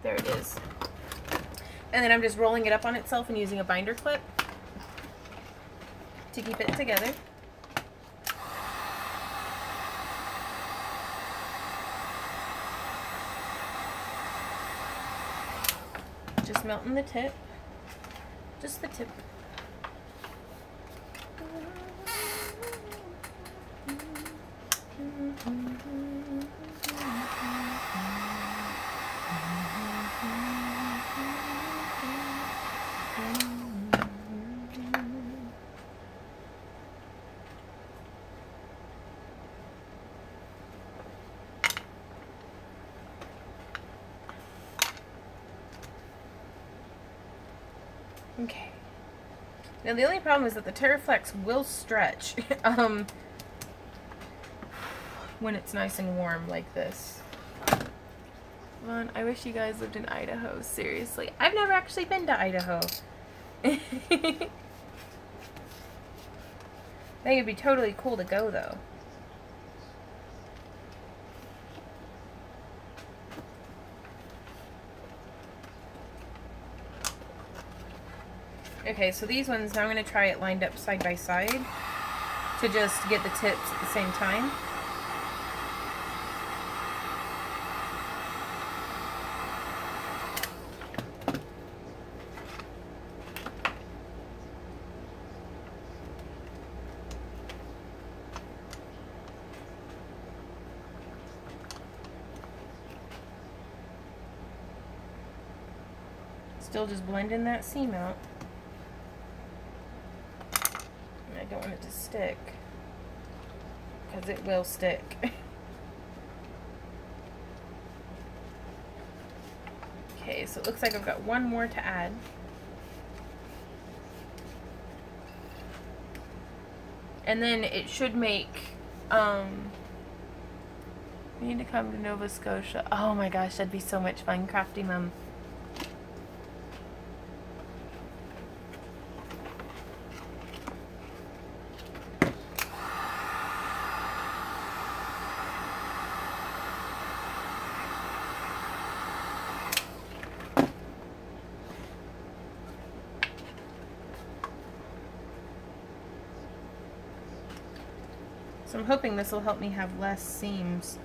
There it is. And then I'm just rolling it up on itself and using a binder clip to keep it together. Just melting the tip. Just the tip. Okay. Now the only problem is that the Terraflex will stretch when it's nice and warm like this. Man, I wish you guys lived in Idaho, seriously. I've never actually been to Idaho. I think it'd be totally cool to go though. Okay, so these ones, now I'm going to try it lined up side by side to just get the tips at the same time. Still just blending that seam out. I don't want it to stick, because it will stick. Okay, so it looks like I've got one more to add. And then it should make, we need to come to Nova Scotia. Oh my gosh, that'd be so much fun, Crafty Mum. So I'm hoping this will help me have less seams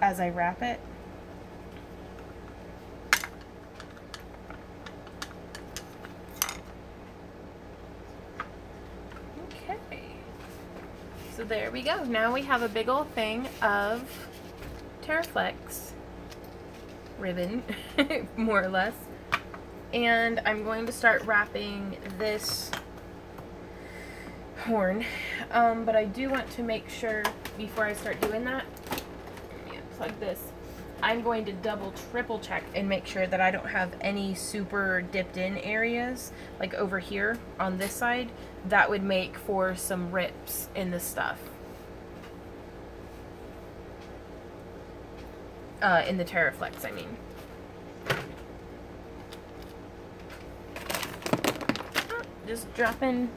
as I wrap it. Okay. So there we go. Now we have a big old thing of Terraflex ribbon, more or less. And I'm going to start wrapping this horn, but I do want to make sure before I start doing that, let me unplug this, I'm going to double triple check and make sure that I don't have any super dipped in areas like over here on this side that would make for some rips in the stuff, in the Terraflex I mean. Just dropping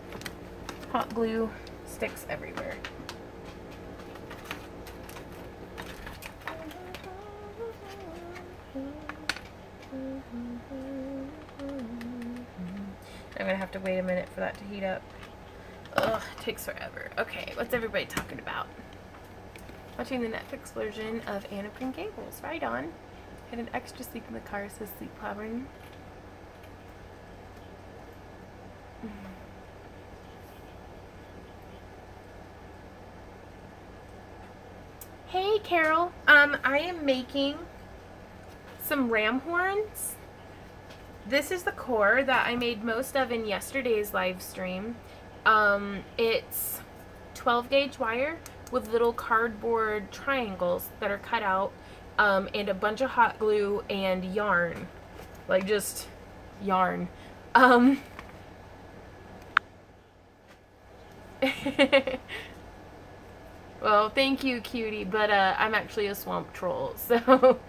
hot glue sticks everywhere. I'm gonna have to wait a minute for that to heat up. Ugh. Takes forever. Okay, what's everybody talking about? Watching the Netflix version of Anne of Green Gables. Right on. Had an extra sleep in the car, says Sleep Clavering. Hey Carol, I am making some ram horns. This is the core that I made most of in yesterday's live stream. It's 12 gauge wire with little cardboard triangles that are cut out, and a bunch of hot glue and yarn, like just yarn. Well, thank you, cutie, but I'm actually a swamp troll, so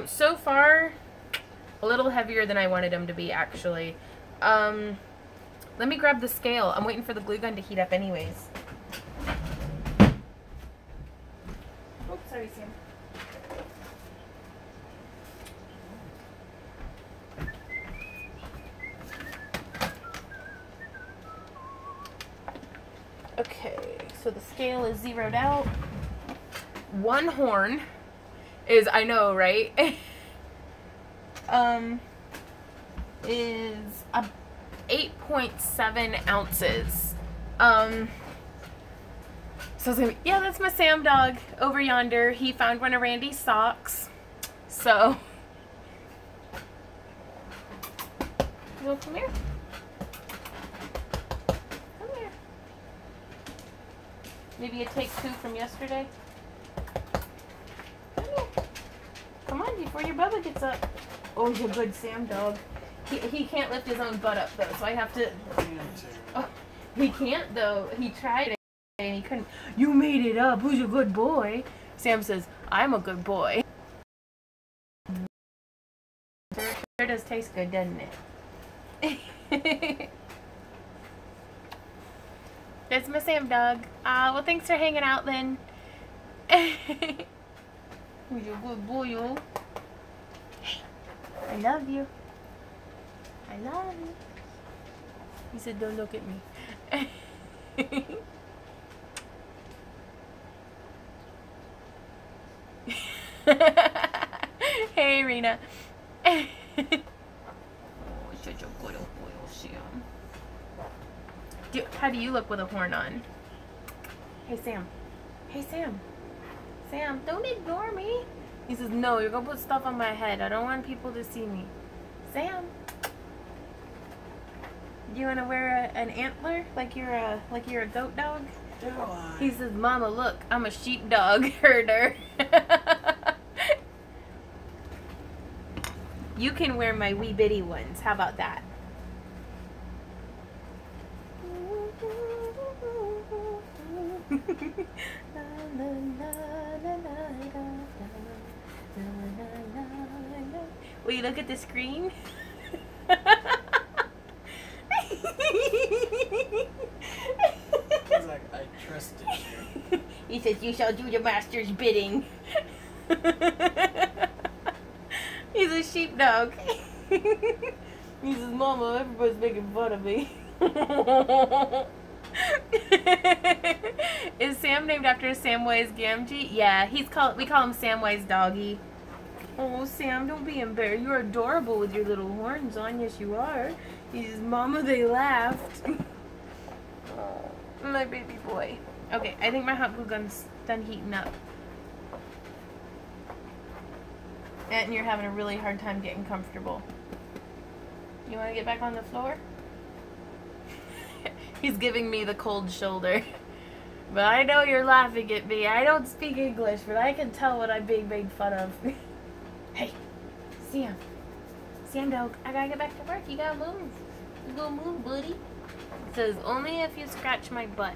so far a little heavier than I wanted them to be, actually. Let me grab the scale. I'm waiting for the glue gun to heat up anyways. Oops, sorry, Sam. Okay, so the scale is zeroed out. One horn is, I know, right? Is 8.7 ounces. So it's gonna be, yeah, that's my Sam dog over yonder. He found one of Randy's socks. So, you want to come here? Come here. Maybe a take two from yesterday. Come here. Come on, before your Bubba gets up. Oh, you're a good Sam dog. He can't lift his own butt up though, so I have to. Oh, he can't though. He tried it and he couldn't. You made it up. Who's a good boy? Sam says, "I'm a good boy." Sure does taste good, doesn't it? That's my Sam dog. Well, thanks for hanging out then. Who's a good boy, yo? I love you. I love you. He said, don't look at me. Hey, Rena. Oh, such a good old boy, Sam. How do you look with a horn on? Hey, Sam. Hey, Sam. Sam, don't ignore me. He says, no, you're gonna put stuff on my head. I don't want people to see me. Sam, do you want to wear an antler like you're a goat dog? Do I? He says, Mama, look, I'm a sheepdog herder. You can wear my wee bitty ones. How about that? Will you look at the screen? He's like, I trusted you. He says, you shall do the master's bidding. He's a sheepdog. He says, Mama, everybody's making fun of me. Is Sam named after Samwise Gamgee? Yeah, we call him Samwise Doggy. Oh, Sam, don't be embarrassed. You're adorable with your little horns on. Yes, you are. He says, Mama, they laughed. Oh, my baby boy. Okay, I think my hot glue gun's done heating up. And you're having a really hard time getting comfortable. You want to get back on the floor? He's giving me the cold shoulder. But I know you're laughing at me. I don't speak English, but I can tell what I'm being made fun of. Hey, Sam. Sam dog, I gotta get back to work. You gotta move. You gotta move, buddy. It says, only if you scratch my butt.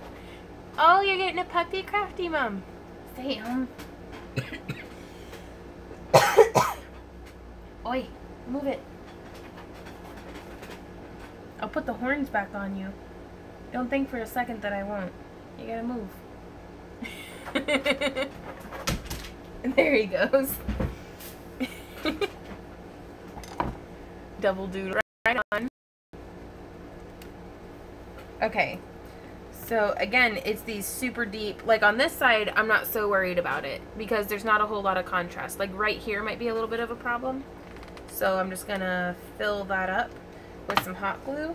Oh, you're getting a puppy crafty, Mom. Sam. Oi, move it. I'll put the horns back on you. Don't think for a second that I won't. You gotta move. There he goes. Double dude right on. Okay. So again, it's these super deep, like on this side, I'm not so worried about it because there's not a whole lot of contrast. Like right here might be a little bit of a problem. So I'm just gonna fill that up with some hot glue.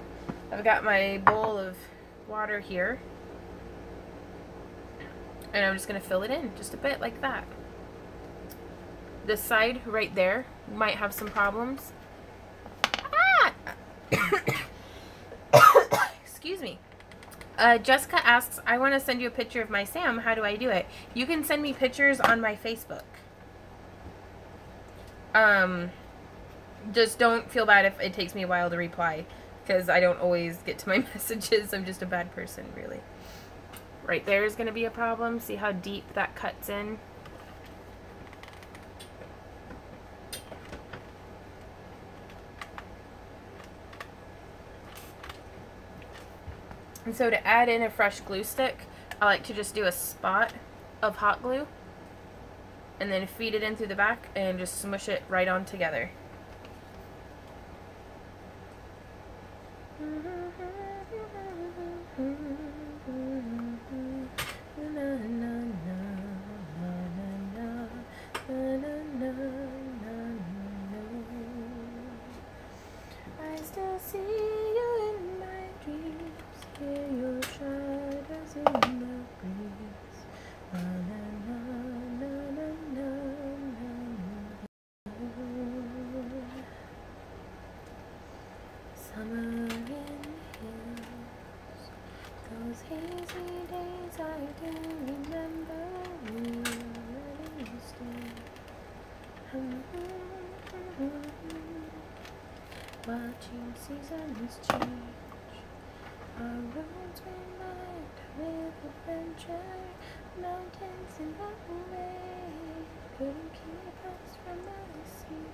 I've got my bowl of water here. And I'm just gonna fill it in just a bit like that. This side right there might have some problems. Ah! Excuse me. Jessica asks, I want to send you a picture of my Sam. How do I do it? You can send me pictures on my Facebook. Just don't feel bad if it takes me a while to reply, because I don't always get to my messages. I'm just a bad person, really. Right there is going to be a problem. See how deep that cuts in? And so to add in a fresh glue stick, I like to just do a spot of hot glue and then feed it in through the back and just smush it right on together. I still see you in my dreams, hear your shadows in the breeze. Na, na, na, na, na, na, na, na. Summer in hills, those hazy days I do remember. We were ready to stay. Watching seasons change, our roads were lined with adventure, mountains in the way couldn't keep us from the sea.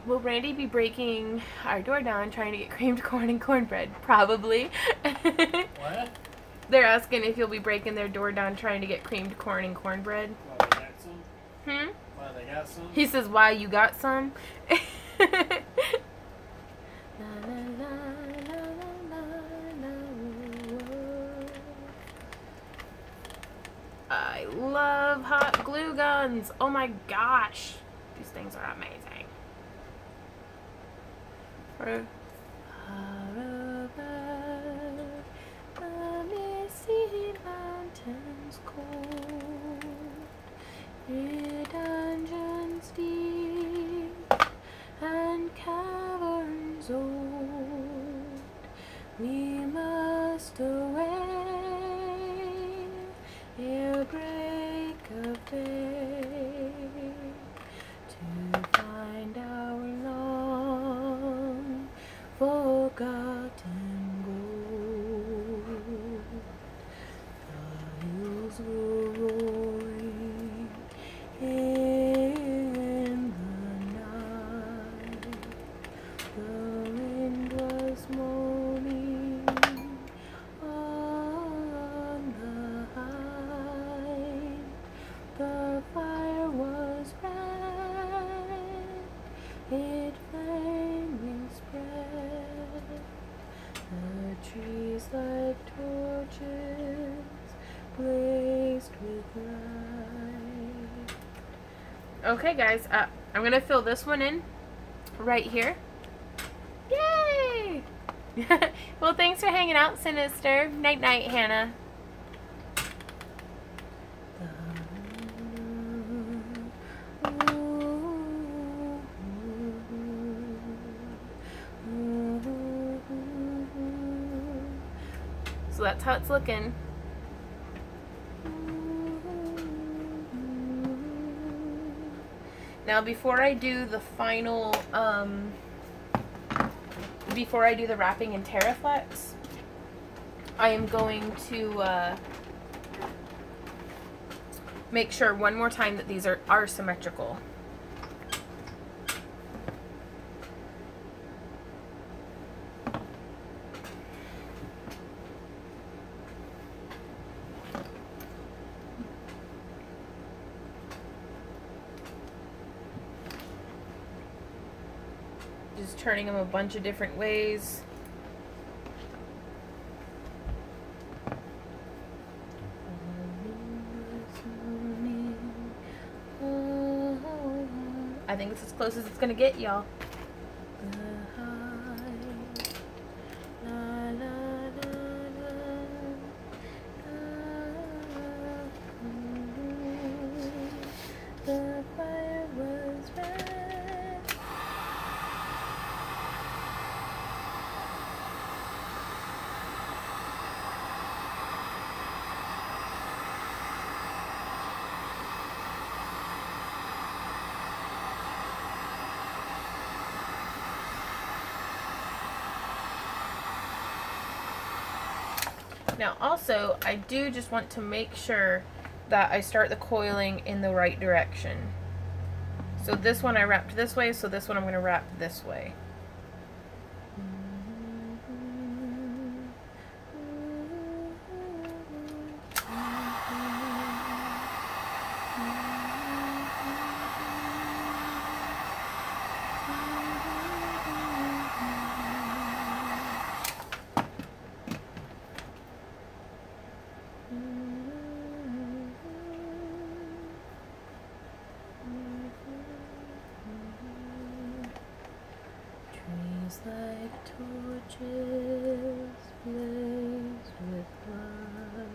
Will Randy be breaking our door down trying to get creamed corn and cornbread? Probably. What? They're asking if you'll be breaking their door down trying to get creamed corn and cornbread. Why, they got some? Why, they got some? He says, why, you got some? I love hot glue guns. Oh my gosh. These things are amazing. The misty mountains cold, near dungeons deep and caverns old, we must away ere break of day to find our long forgotten gold. The hills were roaring in the night, the wind was moaning on the height, the fire was red, it flaming spread, the trees like torches blazed with light. Okay guys, I'm gonna fill this one in right here. Yay! Well, thanks for hanging out, Sinister. Night night, Hannah. So that's how it's looking. Now before I do the final, before I do the wrapping in Terraflex, I am going to make sure one more time that these are symmetrical. Just turning them a bunch of different ways. I think it's as close as it's gonna get, y'all. The fire was red. Now also, I do just want to make sure that I start the coiling in the right direction. So this one I wrapped this way, so this one I'm going to wrap this way. Like torches blaze with light.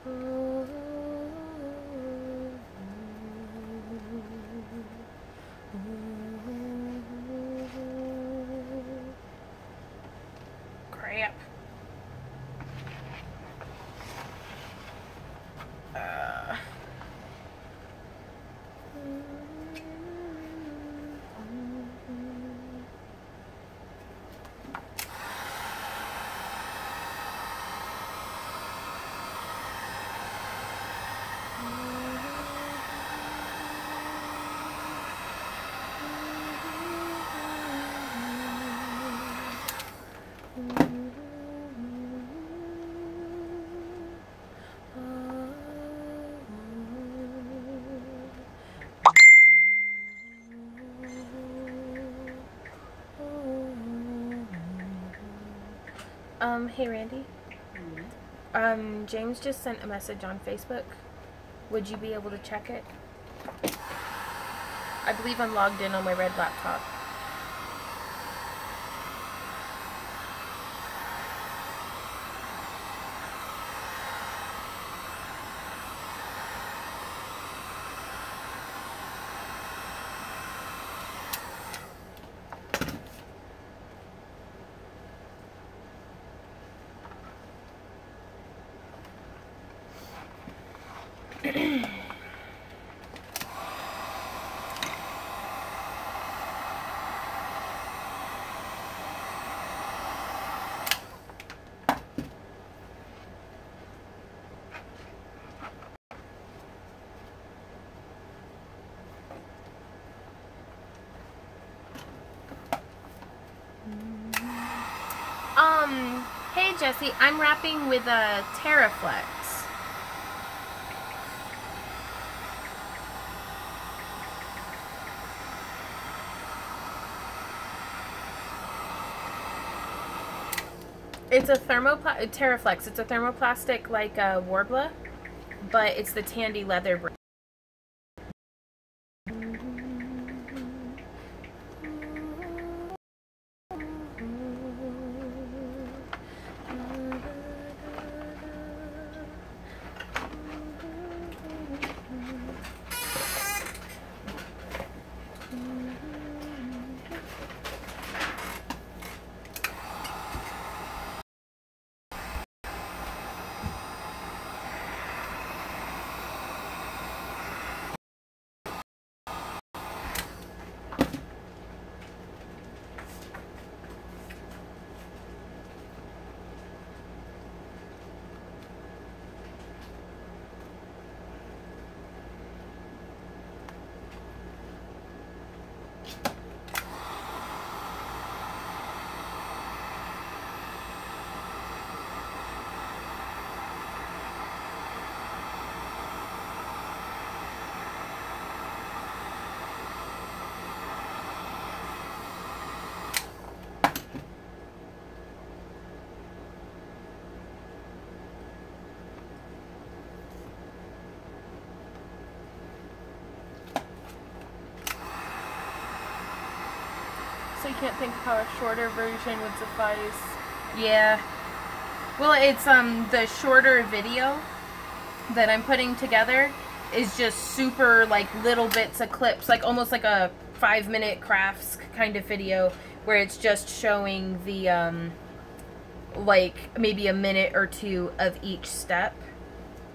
Oh, crap. Hey Randy. James just sent a message on Facebook. Would you be able to check it? I believe I'm logged in on my red laptop. Hey Jesse, I'm wrapping with a Terraflex. It's a Terraflex. It's a thermoplastic like a Warbler, but it's the Tandy leather brand. So you can't think of how a shorter version would suffice. Yeah. Well, it's the shorter video that I'm putting together is just super like little bits of clips, like almost like a 5-minute crafts kind of video where it's just showing the like maybe a minute or two of each step,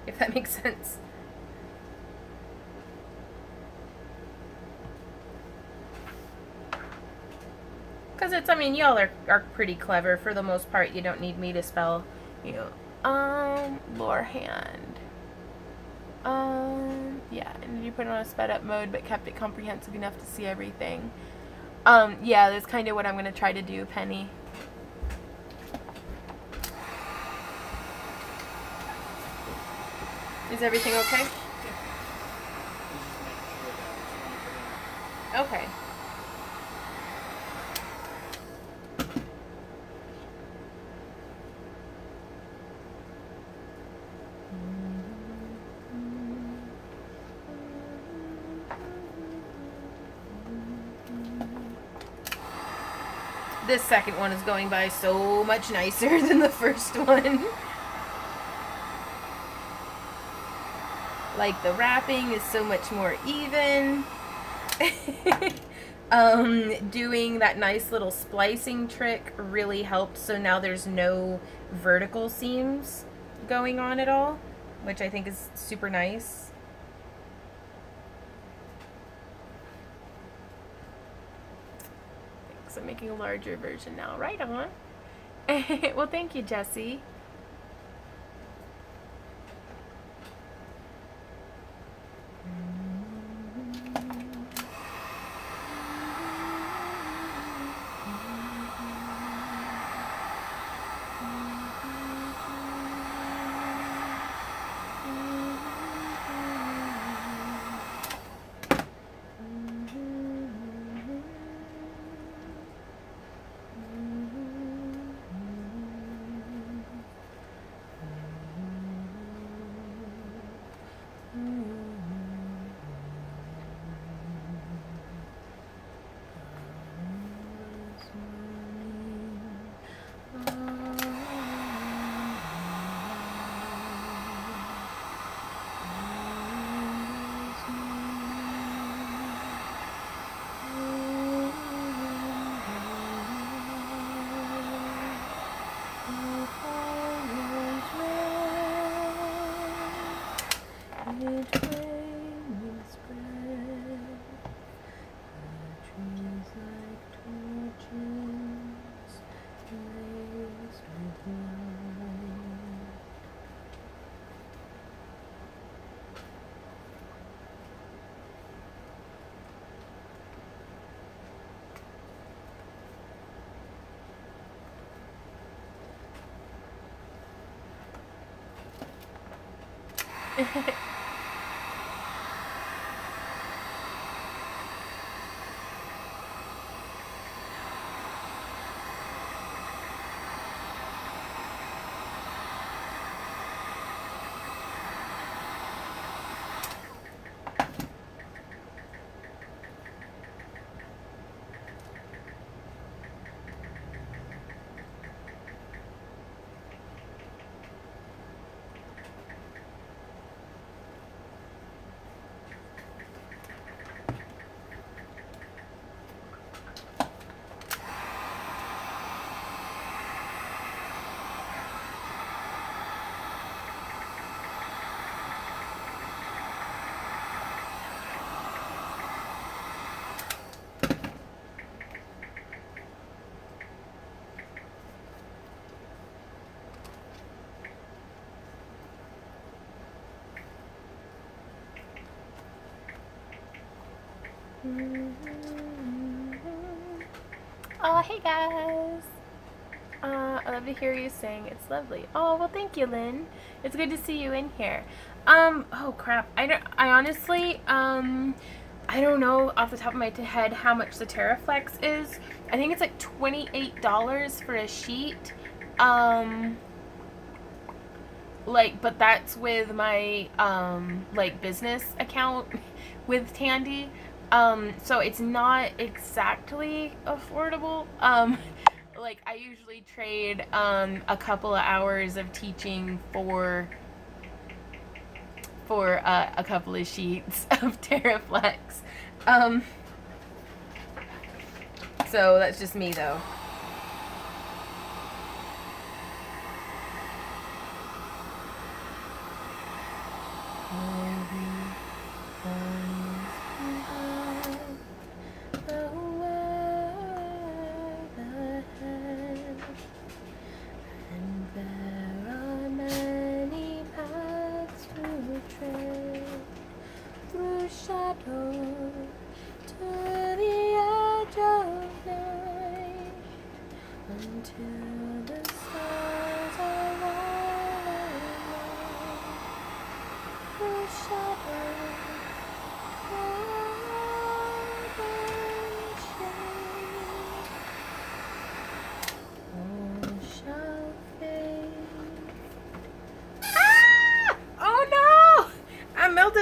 if that makes sense. Because it's, I mean, y'all are pretty clever for the most part. You don't need me to spell, you know, lore hand. Yeah, and you put it on a sped up mode but kept it comprehensive enough to see everything. Yeah, that's kind of what I'm going to try to do, Penny. Is everything okay? Okay. This second one is going by so much nicer than the first one. Like, the wrapping is so much more even. Doing that nice little splicing trick really helped, so now there's no vertical seams going on at all, which I think is super nice. I'm making a larger version now. Right on. Well, thank you, Jessie. Oh, hey guys. I love to hear you sing. It's lovely. Oh, well, thank you, Lynn. It's good to see you in here. Oh crap. I honestly, I don't know off the top of my head how much the Terraflex is. I think it's like $28 for a sheet. Like, but that's with my, like, business account with Tandy. So it's not exactly affordable. Like I usually trade a couple of hours of teaching for a couple of sheets of Terraflex. So that's just me though.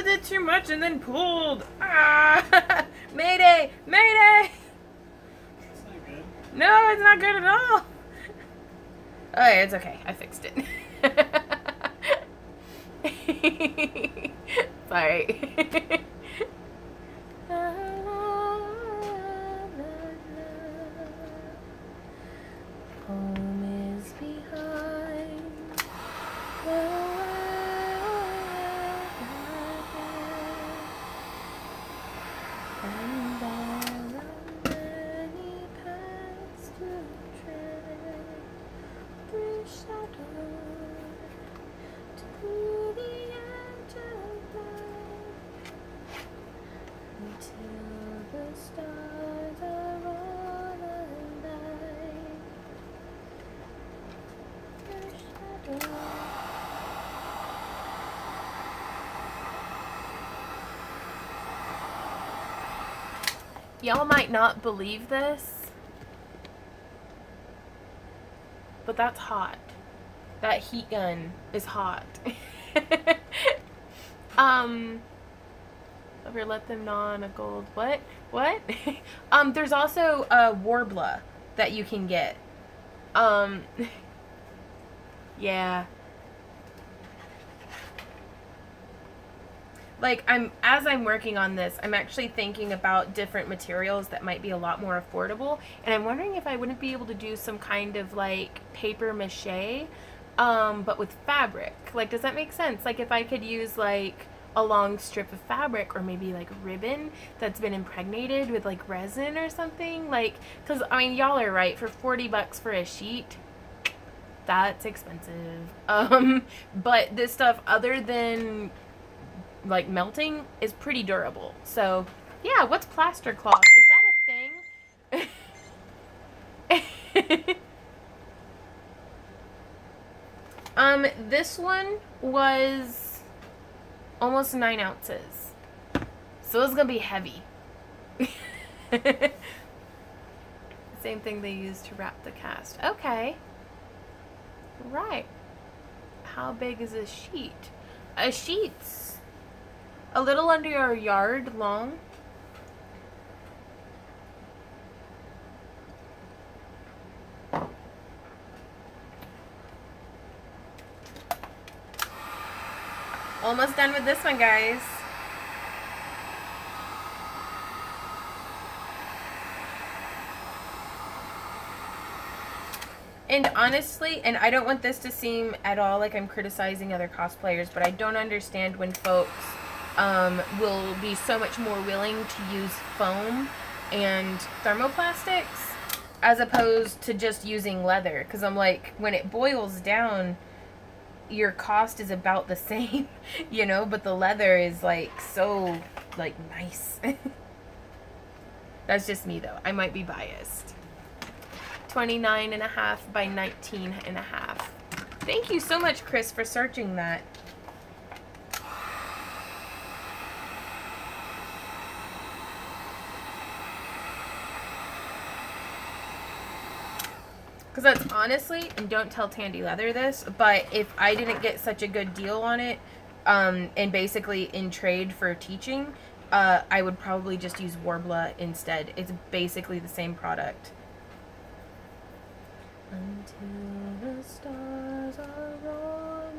It too much and then pulled. Ah! Mayday! Mayday! That's not good. No, it's not good at all. Oh, yeah, it's okay. I fixed it. Sorry. Home is behind. And there are many paths to tread through shadow to the edge of light until the stars are all alight. Through shadow. Y'all might not believe this, but that's hot. That heat gun is hot. Ever let them gnaw on a gold what? What? There's also a Warbler that you can get. Yeah. Like, as I'm working on this, I'm actually thinking about different materials that might be a lot more affordable, and I'm wondering if I wouldn't be able to do some kind of, like, paper mache, but with fabric. Like, does that make sense? Like, if I could use, like, a long strip of fabric, or maybe, like, ribbon that's been impregnated with, like, resin or something, like, because, I mean, y'all are right, for 40 bucks for a sheet, that's expensive. But this stuff, other than like melting, is pretty durable. So yeah, what's plaster cloth? Is that a thing? This one was almost 9 ounces, so it's gonna be heavy. Same thing they use to wrap the cast. Okay, right. How big is a sheet? A sheet's a little under a yard long. Almost done with this one, guys. And honestly, and I don't want this to seem at all like I'm criticizing other cosplayers, but I don't understand when folks will be so much more willing to use foam and thermoplastics as opposed to just using leather. Because I'm like, when it boils down, your cost is about the same, you know, but the leather is like so like nice. That's just me though. I might be biased. 29.5 by 19.5. Thank you so much, Chris, for searching that. Because that's honestly, and don't tell Tandy Leather this, but if I didn't get such a good deal on it, and basically in trade for teaching, I would probably just use Warbler instead. It's basically the same product. Until the stars are born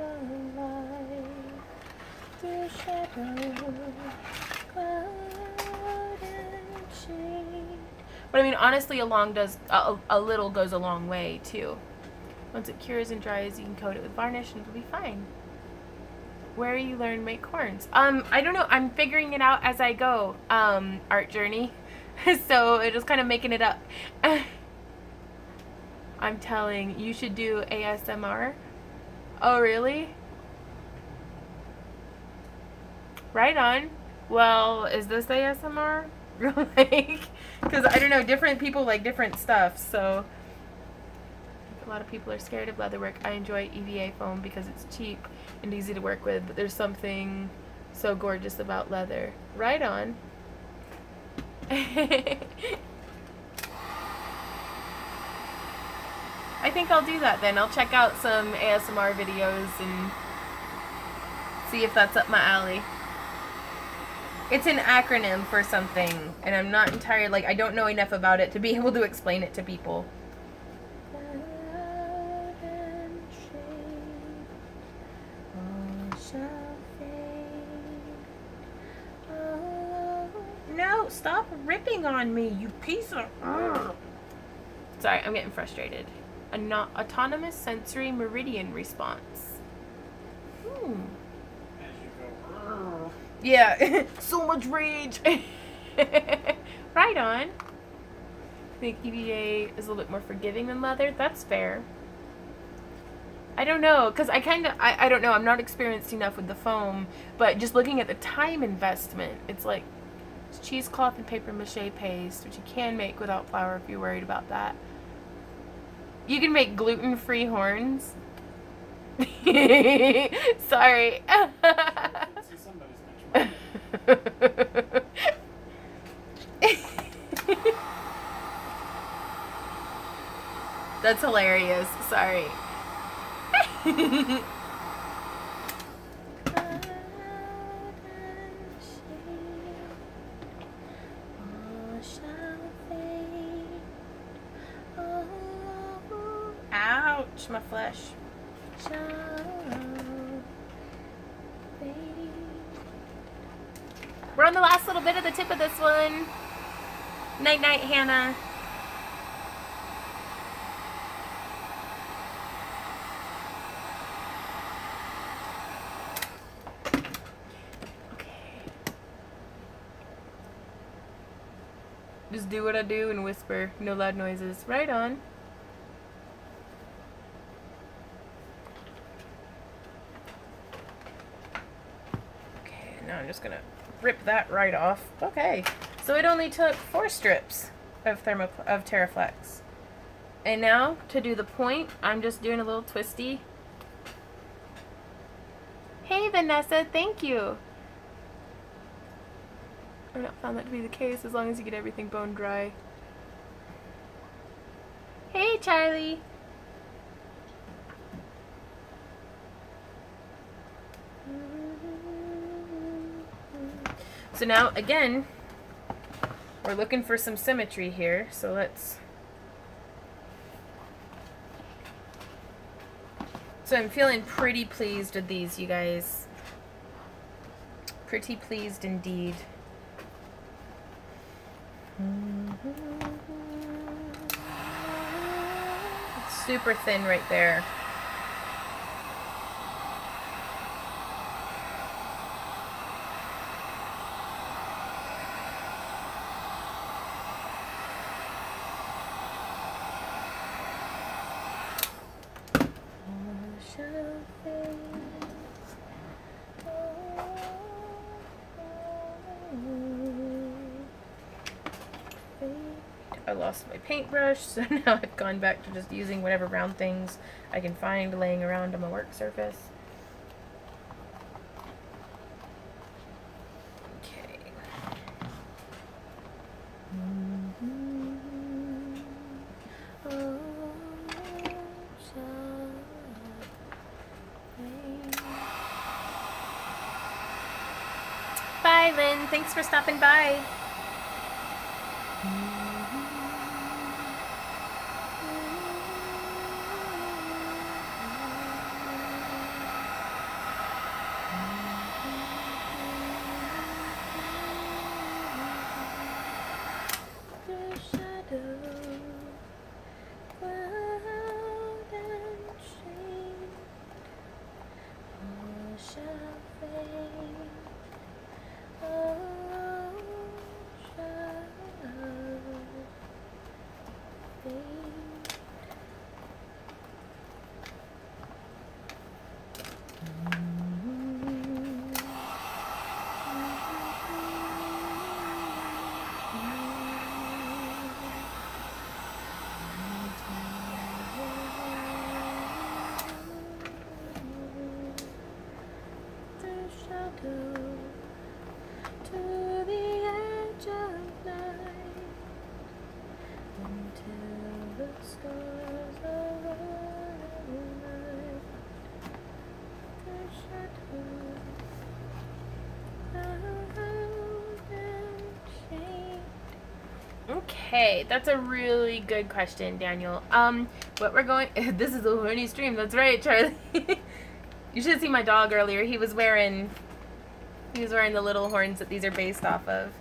alive, through shadow, cloud and shade. But I mean, honestly, a little goes a long way too. Once it cures and dries, you can coat it with varnish and it'll be fine. Where you learn to make horns? I don't know. I'm figuring it out as I go. Art journey. So it's just kind of making it up. I'm telling, you should do ASMR. Oh, really? Right on. Well, is this ASMR? Like, because I don't know, different people like different stuff, so a lot of people are scared of leatherwork. I enjoy EVA foam because it's cheap and easy to work with, but there's something so gorgeous about leather. Right on. I think I'll do that then. I'll check out some ASMR videos and see if that's up my alley. It's an acronym for something, and I'm not entirely, like, I don't know enough about it to be able to explain it to people. No, stop ripping on me, you piece of... Sorry, I'm getting frustrated. A not autonomous sensory meridian response. As you go. Yeah, so much rage. Right on. I think EVA is a little bit more forgiving than leather. That's fair. I don't know, because I don't know. I'm not experienced enough with the foam, but just looking at the time investment, it's like it's cheesecloth and paper mache paste, which you can make without flour if you're worried about that. You can make gluten-free horns. Sorry. That's hilarious. Sorry. Ouch, my flesh. We're on the last little bit of the tip of this one. Night night, Hannah. Okay. Just do what I do and whisper. No loud noises. Right on. Now I'm just gonna rip that right off. Okay, so it only took 4 strips of Terraflex. And now to do the point, I'm just doing a little twisty. Hey Vanessa, thank you. I've not found that to be the case as long as you get everything bone dry. Hey Charlie. So now, again, we're looking for some symmetry here, so let's... So I'm feeling pretty pleased with these, you guys. Pretty pleased indeed. It's super thin right there. I lost my paintbrush, so now I've gone back to just using whatever round things I can find laying around on my work surface. Okay. Bye, Lynn. Thanks for stopping by. Okay, that's a really good question, Daniel. What we're going... This is a horny stream. That's right, Charlie. You should see my dog earlier. He was wearing the little horns that these are based off of.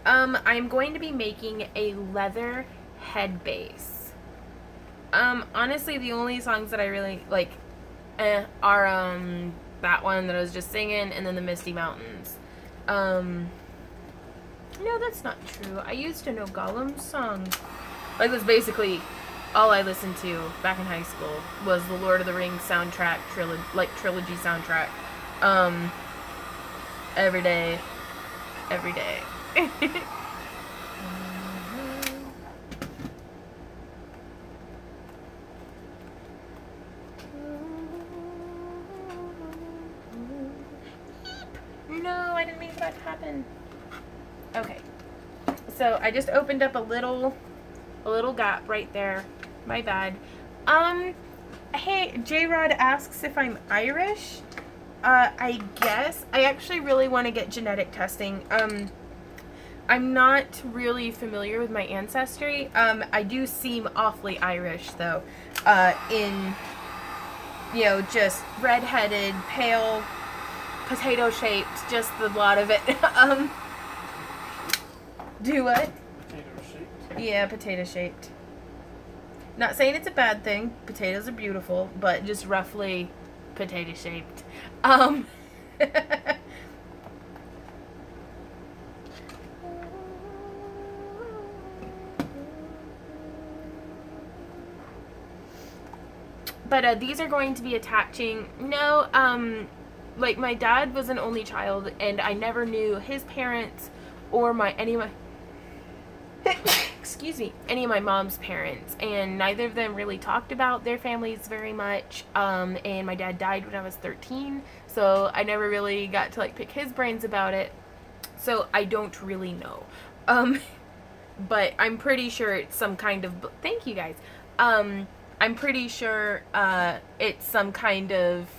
I'm going to be making a leather head base. Honestly, the only songs that I really like are that one that I was just singing, and then the Misty Mountains. No, that's not true. I used to know Gollum's song. Like, that's basically all I listened to back in high school was the Lord of the Rings soundtrack, trilogy soundtrack. Every day. No, I didn't mean that to happen. Okay, so I just opened up a little gap right there. My bad. Hey, J-Rod asks if I'm Irish. I guess. I actually really want to get genetic testing. I'm not really familiar with my ancestry. I do seem awfully Irish, though. In, you know, just red-headed, pale, potato-shaped, just the lot of it. Do what? Potato-shaped. Yeah, potato-shaped. Not saying it's a bad thing. Potatoes are beautiful, but just roughly potato-shaped. But these are going to be attaching. No, like my dad was an only child, and I never knew his parents or any of my excuse me, any of my mom's parents, and neither of them really talked about their families very much. And my dad died when I was 13, so I never really got to like pick his brains about it. So I don't really know. But I'm pretty sure it's some kind of, thank you guys. I'm pretty sure it's some kind of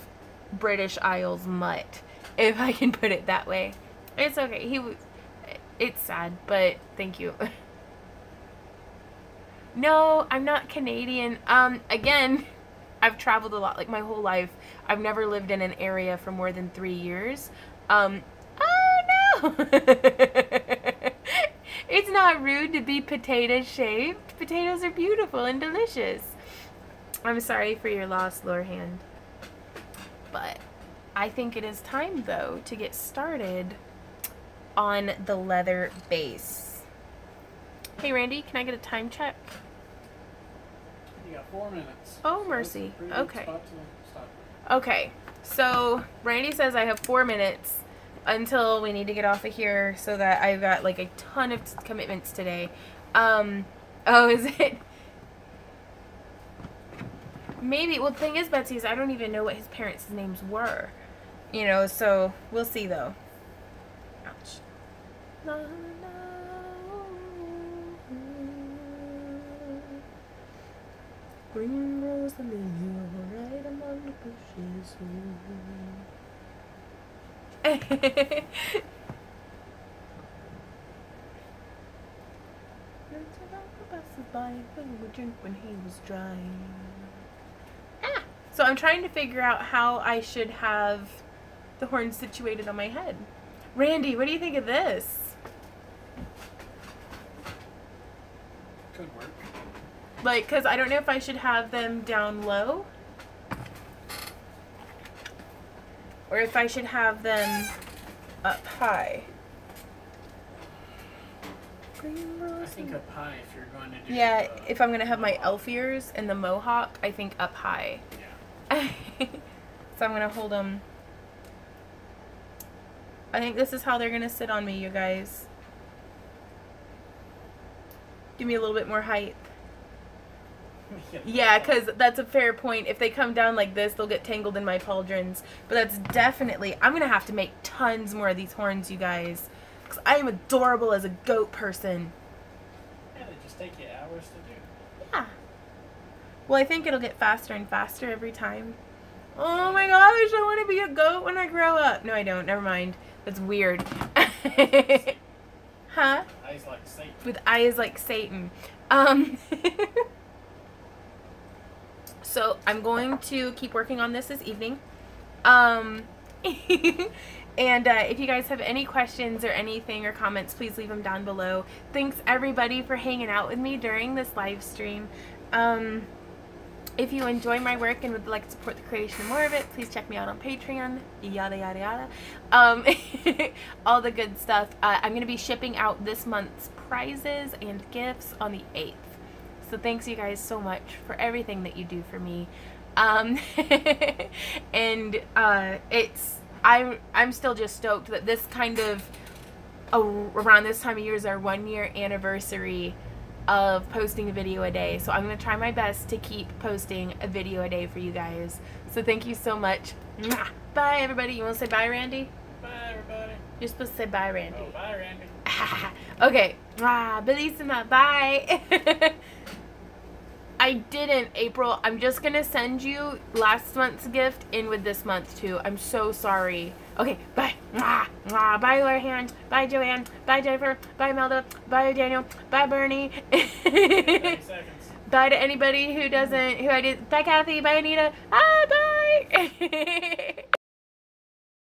British Isles mutt, if I can put it that way. It's okay. It's sad, but thank you. No, I'm not Canadian. Again, I've traveled a lot, like my whole life. I've never lived in an area for more than 3 years. Oh no! It's not rude to be potato-shaped. Potatoes are beautiful and delicious. I'm sorry for your loss, Lorehand. But I think it is time, though, to get started on the leather base. Hey, Randy, can I get a time check? You got 4 minutes. Oh, So mercy. that's a pretty good Okay. spot to stop. Okay, so Randy says I have 4 minutes until we need to get off of here so that I've got like a ton of commitments today. Oh, is it? Maybe. Well, the thing is, Betsy, is I don't even know what his parents' names were. You know, so we'll see, though. Ouch. Green rose the lily right among the bushes. when he was dry. Ah! So I'm trying to figure out how I should have the horn situated on my head. Randy, what do you think of this? Could work. Like, because I don't know if I should have them down low or if I should have them up high. I think up high if you're going to do. Yeah, if I'm going to have my elf ears and the mohawk, I think up high. Yeah. So I'm going to hold them. I think this is how they're going to sit on me, you guys. Give me a little bit more height. Yeah, because that's a fair point. If they come down like this, they'll get tangled in my pauldrons. But that's definitely... I'm going to have to make tons more of these horns, you guys. Because I am adorable as a goat person. Yeah, they just take you hours to do. Yeah. Well, I think it'll get faster and faster every time. Oh my gosh, I want to be a goat when I grow up. No, I don't. Never mind. That's weird. Huh? Eyes like Satan. With eyes like Satan. So I'm going to keep working on this evening. And if you guys have any questions or anything or comments, please leave them down below. Thanks everybody for hanging out with me during this live stream. If you enjoy my work and would like to support the creation of more of it, please check me out on Patreon, yada yada yada. All the good stuff. I'm going to be shipping out this month's prizes and gifts on the 8th. So thanks you guys so much for everything that you do for me. And I'm still just stoked that this kind of around this time of year is our 1-year anniversary of posting a video a day. So I'm going to try my best to keep posting a video a day for you guys. So thank you so much. Mwah. Bye everybody. You want to say bye, Randy? Bye everybody. You're supposed to say bye, Randy. Oh, bye Randy. Okay. Bellissima. Bye. I didn't, April. I'm just going to send you last month's gift in with this month, too. I'm so sorry. Okay, bye. Bye, Larhand. Bye, Joanne. Bye, Jennifer. Bye, Melda. Bye, Daniel. Bye, Bernie. 30 seconds. Bye to anybody who doesn't, Bye, Kathy. Bye, Anita. Ah, bye.